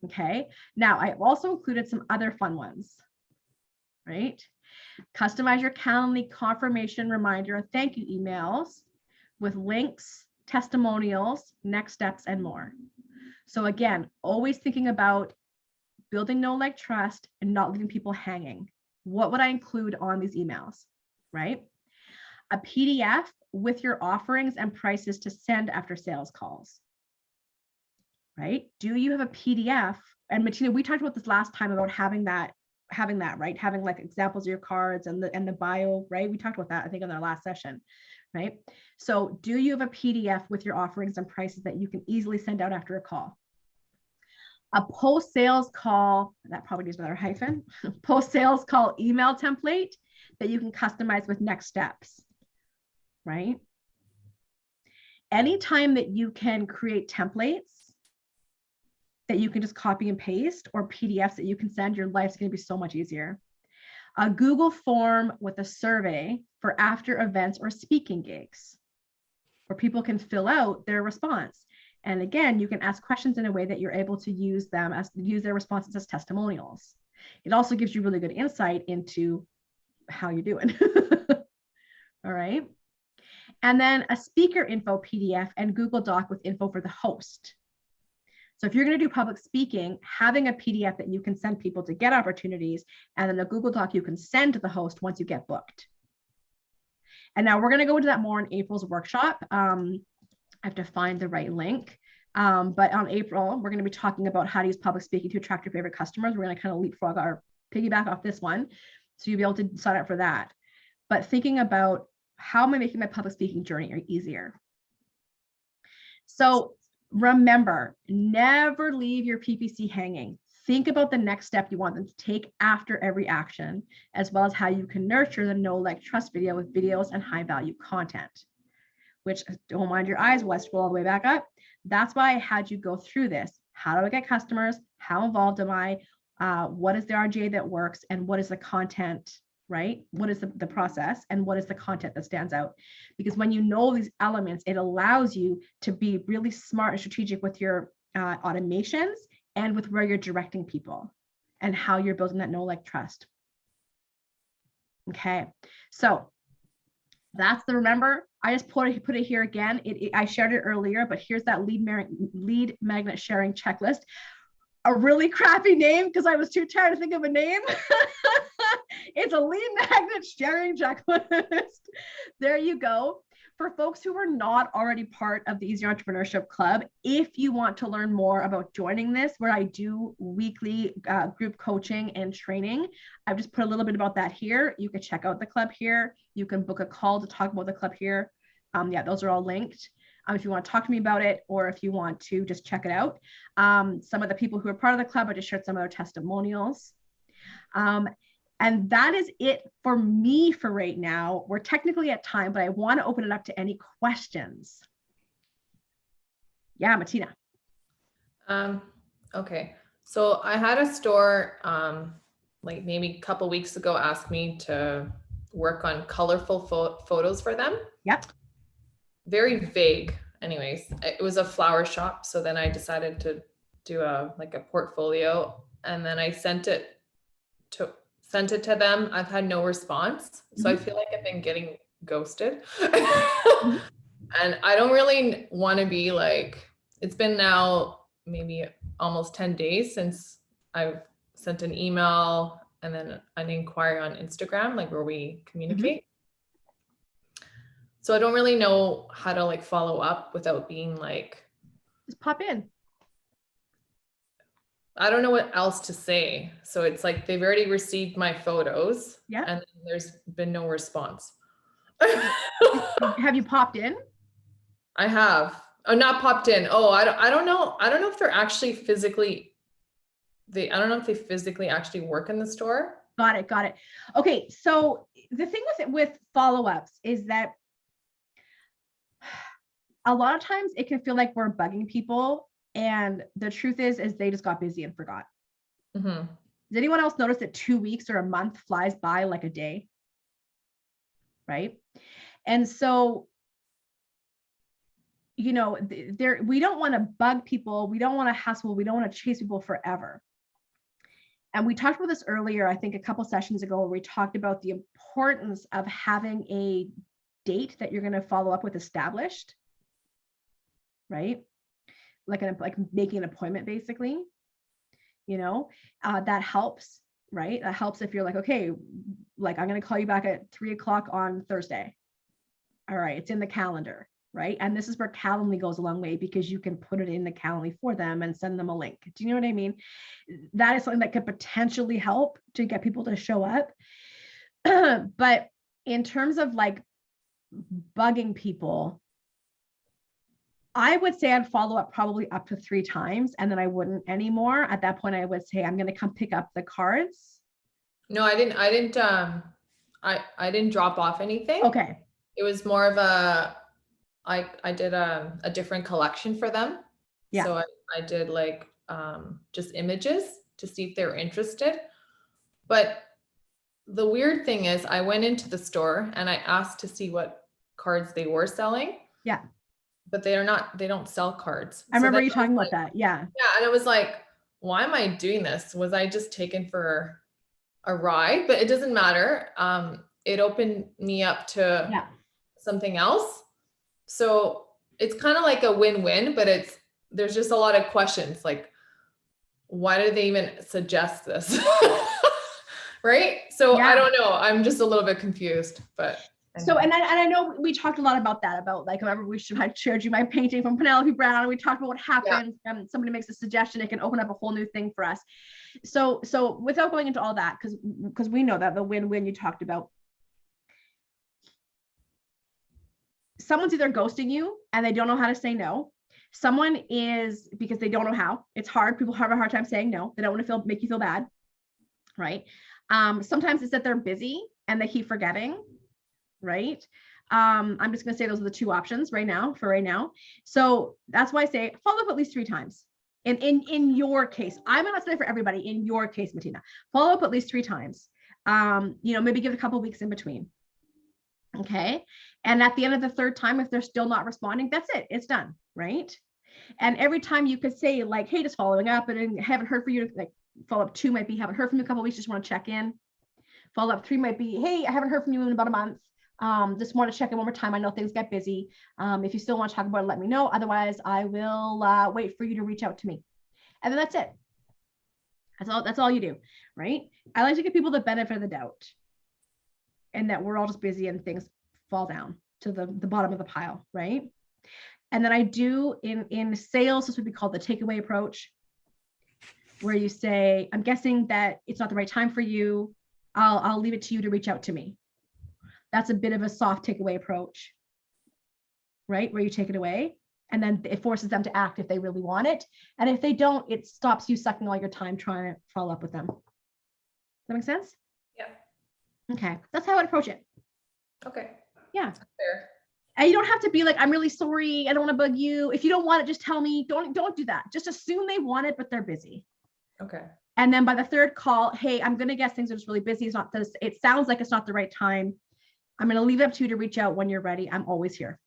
Okay, now I've also included some other fun ones, right? Customize your Calendly confirmation reminder and thank you emails with links, testimonials, next steps, and more. So again, always thinking about building know, like, trust and not leaving people hanging. What would I include on these emails, right? A PDF with your offerings and prices to send after sales calls, right? Do you have a PDF? And Martina, we talked about this last time about having that, right? Having like examples of your cards and the bio, right? We talked about that, I think, in our last session, right? So do you have a PDF with your offerings and prices that you can easily send out after a call? A post-sales call, that probably needs another hyphen, post-sales call email template that you can customize with next steps, right? Anytime that you can create templates that you can just copy and paste, or PDFs that you can send, your life's going to be so much easier. A Google form with a survey for after events or speaking gigs, where people can fill out their response. And again, you can ask questions in a way that you're able to use their responses as testimonials. It also gives you really good insight into how you're doing. All right. And then a speaker info PDF and Google Doc with info for the host. So if you're going to do public speaking, having a PDF that you can send people to get opportunities, and then a Google Doc you can send to the host once you get booked. And now we're going to go into that more in April's workshop. I have to find the right link. But on April, we're going to be talking about how to use public speaking to attract your favorite customers. We're going to kind of leapfrog or piggyback off this one. So you'll be able to sign up for that. But thinking about how am I making my public speaking journey easier? So remember, never leave your PPC hanging. Think about the next step you want them to take after every action, as well as how you can nurture the know, like, trust video with videos and high value content. Which, don't mind your eyes, we'll scroll all the way back up. That's why I had you go through this. How do I get customers? How involved am I? What is the RGA that works? And what is the content, right? What is the process? And what is the content that stands out? Because when you know these elements, it allows you to be really smart and strategic with your automations and with where you're directing people and how you're building that know, like, trust. Okay, so that's the remember. I just put it here again. I shared it earlier, but here's that lead magnet sharing checklist. A really crappy name because I was too tired to think of a name. It's a lead magnet sharing checklist. There you go. For folks who are not already part of the Easier Entrepreneurship Club, if you want to learn more about joining this, where I do weekly group coaching and training, I've just put a little bit about that here. You can check out the club here. You can book a call to talk about the club here. Yeah, those are all linked. If you want to talk to me about it, or if you want to just check it out. Some of the people who are part of the club, I just shared some of their testimonials. And that is it for me for right now. We're technically at time, but I want to open it up to any questions. Yeah, Martina. Okay. So I had a store, like maybe a couple weeks ago, ask me to work on colorful photos for them. Yep. Very vague. Anyways, it was a flower shop. So then I decided to do a portfolio, and then I sent it to them. I've had no response. So I feel like I've been getting ghosted. And I don't really want to be like, it's been now maybe almost 10 days since I've sent an email and then an inquiry on Instagram, like where we communicate. So I don't really know how to like follow up without being like, just pop in. I don't know what else to say. So it's like, they've already received my photos. Yeah. And there's been no response. Have you popped in? I have. Oh, not popped in. Oh, I don't know. I don't know if they're actually physically, I don't know if they physically actually work in the store. Got it. Okay. So the thing with follow-ups is that a lot of times it can feel like we're bugging people. And the truth is they just got busy and forgot. Does anyone else notice that 2 weeks or a month flies by like a day? Right. And so, you know, we don't want to bug people. We don't want to hassle. We don't want to chase people forever. And we talked about this earlier, I think a couple sessions ago, where we talked about the importance of having a date that you're going to follow up with established, right? Like making an appointment, basically, you know, that helps, right? That helps if you're like, okay, like I'm going to call you back at 3 o'clock on Thursday. All right. It's in the calendar, right? And this is where Calendly goes a long way, because you can put it in the Calendly for them and send them a link. Do you know what I mean? That is something that could potentially help to get people to show up. But in terms of like bugging people, I would say I'd follow up probably up to 3 times, and then I wouldn't anymore. At that point, I would say, I'm going to come pick up the cards. No, I didn't drop off anything. Okay. It was more of I did a different collection for them. Yeah. So I did like, just images to see if they're interested. But the weird thing is I went into the store and I asked to see what cards they were selling. Yeah. But they don't sell cards. I remember you talking about that. Yeah. Yeah. And I was like, why am I doing this? Was I just taken for a ride? But it doesn't matter. It opened me up to something else. So it's kind of like a win-win, but there's just a lot of questions. Like, why did they even suggest this? Right? So I don't know. I'm just a little bit confused, but. So, and I know we talked a lot about that, about like, I shared you my painting from Penelope Brown, and we talked about what happens when somebody makes a suggestion. It can open up a whole new thing for us. So without going into all that, because we know that the win-win you talked about, someone's either ghosting you and they don't know how to say no. Someone is, because they don't know how. It's hard. People have a hard time saying no. They don't want to make you feel bad, right? Sometimes it's that they're busy and they keep forgetting. Right. I'm just going to say those are the 2 options right now. So that's why I say follow up at least 3 times. In your case, I'm not saying for everybody. In your case, Martina, follow up at least 3 times. You know, maybe give it a couple of weeks in between. Okay. And at the end of the 3rd time, if they're still not responding, that's it. It's done. Right. And every time you could say like, hey, just following up, and haven't heard from you. Like follow up 2 might be, haven't heard from you a couple of weeks, just want to check in. Follow up 3 might be, hey, I haven't heard from you in about a month. Just want to check in one more time. I know things get busy. If you still want to talk about it, let me know. Otherwise, I will wait for you to reach out to me. And then that's it. That's all you do, right? I like to give people the benefit of the doubt, and that we're all just busy and things fall down to the bottom of the pile, right? And then I do in sales, this would be called the takeaway approach, where you say, I'm guessing that it's not the right time for you. I'll leave it to you to reach out to me. That's a bit of a soft takeaway approach. right? Where you take it away and then it forces them to act if they really want it. And if they don't, it stops you sucking all your time trying to follow up with them. Does that make sense? Yeah. Okay. That's how I would approach it. Okay. Yeah. Fair. And you don't have to be like, I'm really sorry, I don't want to bug you. If you don't want it, just tell me. Don't do that. Just assume they want it, but they're busy. Okay. And then by the third call, hey, I'm going to guess things are just really busy. It's not this. It sounds like it's not the right time. I'm going to leave it up to you to reach out when you're ready. I'm always here.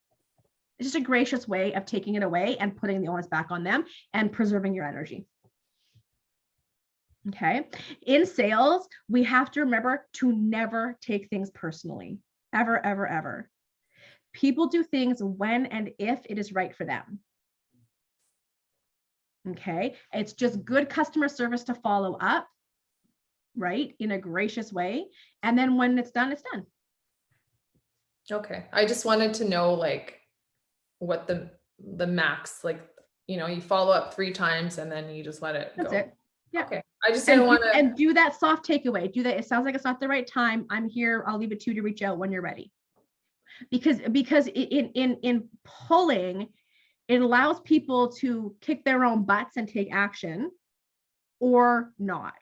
It's just a gracious way of taking it away and putting the onus back on them and preserving your energy. Okay. In sales, we have to remember to never take things personally. Ever, ever, ever. People do things when and if it is right for them. Okay. It's just good customer service to follow up, right? In a gracious way. And then when it's done, it's done. Okay. I just wanted to know like what the max, like, you know, you follow up 3 times and then you just let it go. That's it. Yeah. Okay. I just didn't want to. And do that soft takeaway. Do that. It sounds like it's not the right time. I'm here. I'll leave it to you to reach out when you're ready. Because in pulling, it allows people to kick their own butts and take action or not.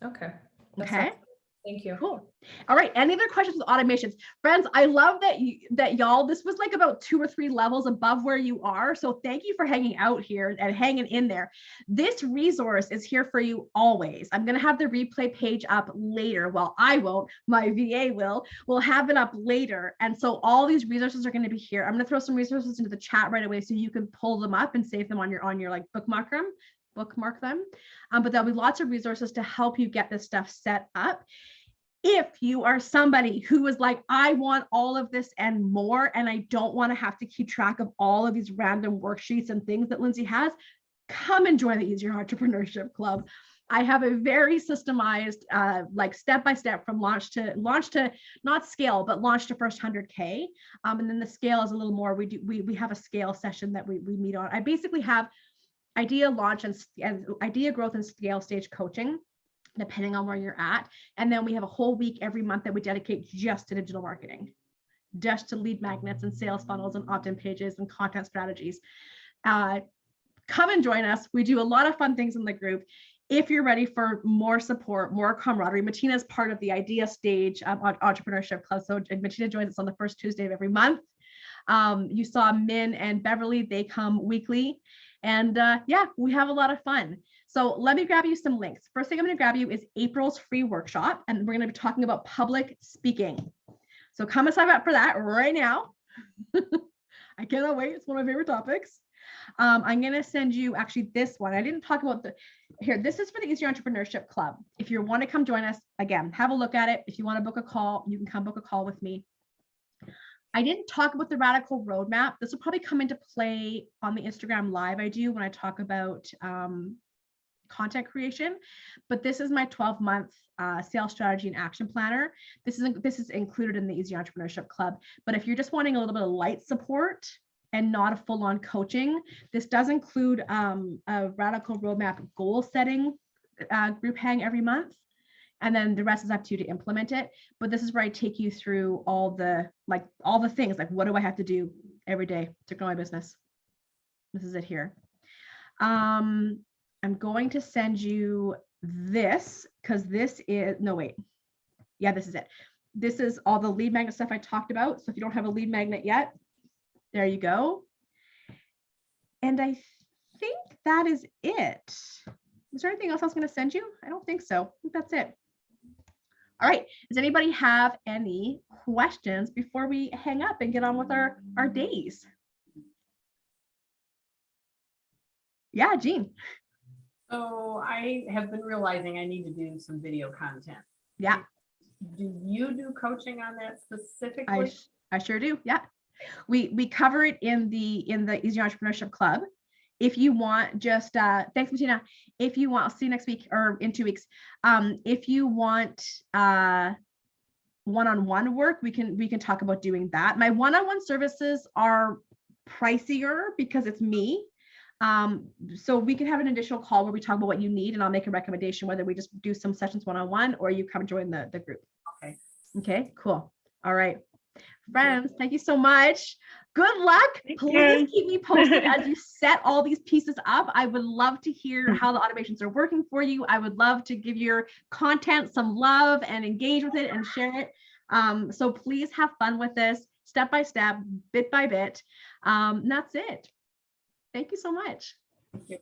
Okay. Okay. Thank you. Cool. All right. Any other questions with automations? Friends, I love that y'all, this was like about 2 or 3 levels above where you are. So thank you for hanging out here and hanging in there. This resource is here for you always. I'm going to have the replay page up later. Well, I won't. My VA will. We'll have it up later. And so all these resources are going to be here. I'm going to throw some resources into the chat right away so you can pull them up and save them on your like bookmark them. But there'll be lots of resources to help you get this stuff set up. If you are somebody who is like, I want all of this and more, and I don't want to have to keep track of all of these random worksheets and things that Lindsay has, come and join the Easier Entrepreneurship Club. I have a very systemized, like step-by-step from launch to not scale, but launch to first 100K. And then the scale is a little more, we have a scale session that we meet on. I basically have idea launch and idea growth and scale stage coaching, depending on where you're at. And then we have a whole week every month that we dedicate just to digital marketing, just to lead magnets and sales funnels and opt-in pages and content strategies. Come and join us. We do a lot of fun things in the group. If you're ready for more support, more camaraderie, Martina is part of the idea stage entrepreneurship club. So Martina joins us on the first Tuesday of every month. You saw Min and Beverly, they come weekly. And yeah, we have a lot of fun. So let me grab you some links. First thing I'm going to grab you is April's free workshop, and we're going to be talking about public speaking. So come and sign up for that right now. I cannot wait. It's one of my favorite topics. I'm going to send you actually this one. I didn't talk about this is for the Easier Entrepreneurship Club. If you want to come join us, again, have a look at it. If you want to book a call, you can come book a call with me. I didn't talk about the radical roadmap. This will probably come into play on the Instagram live I do when I talk about content creation, but this is my 12-month sales strategy and action planner. This is included in the Easy Entrepreneurship Club. But if you're just wanting a little bit of light support and not a full-on coaching, this does include a radical roadmap goal setting group hang every month. And then the rest is up to you to implement it. But this is where I take you through all the things, like what do I have to do every day to grow my business? This is it here. I'm going to send you this because this is, no, wait. Yeah, this is it. This is all the lead magnet stuff I talked about. So if you don't have a lead magnet yet, there you go. And I think that is it. Is there anything else I was going to send you? I don't think so. I think that's it. All right. Does anybody have any questions before we hang up and get on with our days? Yeah, Jean. So I have been realizing I need to do some video content. Yeah. Do you do coaching on that specifically? I sure do. Yeah. We cover it in the Easy Entrepreneurship Club. If you want, just thanks, Martina. If you want, I'll see you next week or in 2 weeks. If you want one-on-one work, we can talk about doing that. My one-on-one services are pricier because it's me. So we can have an additional call where we talk about what you need, and I'll make a recommendation whether we just do some sessions one-on-one or you come join the group. Okay. Okay, cool. All right. Friends, thank you so much. Good luck. Thank Please you. keep me posted as you set all these pieces up. I would love to hear how the automations are working for you. I would love to give your content some love and engage with it and share it. So please have fun with this, step by step, bit by bit. And that's it. Thank you so much. Thank you.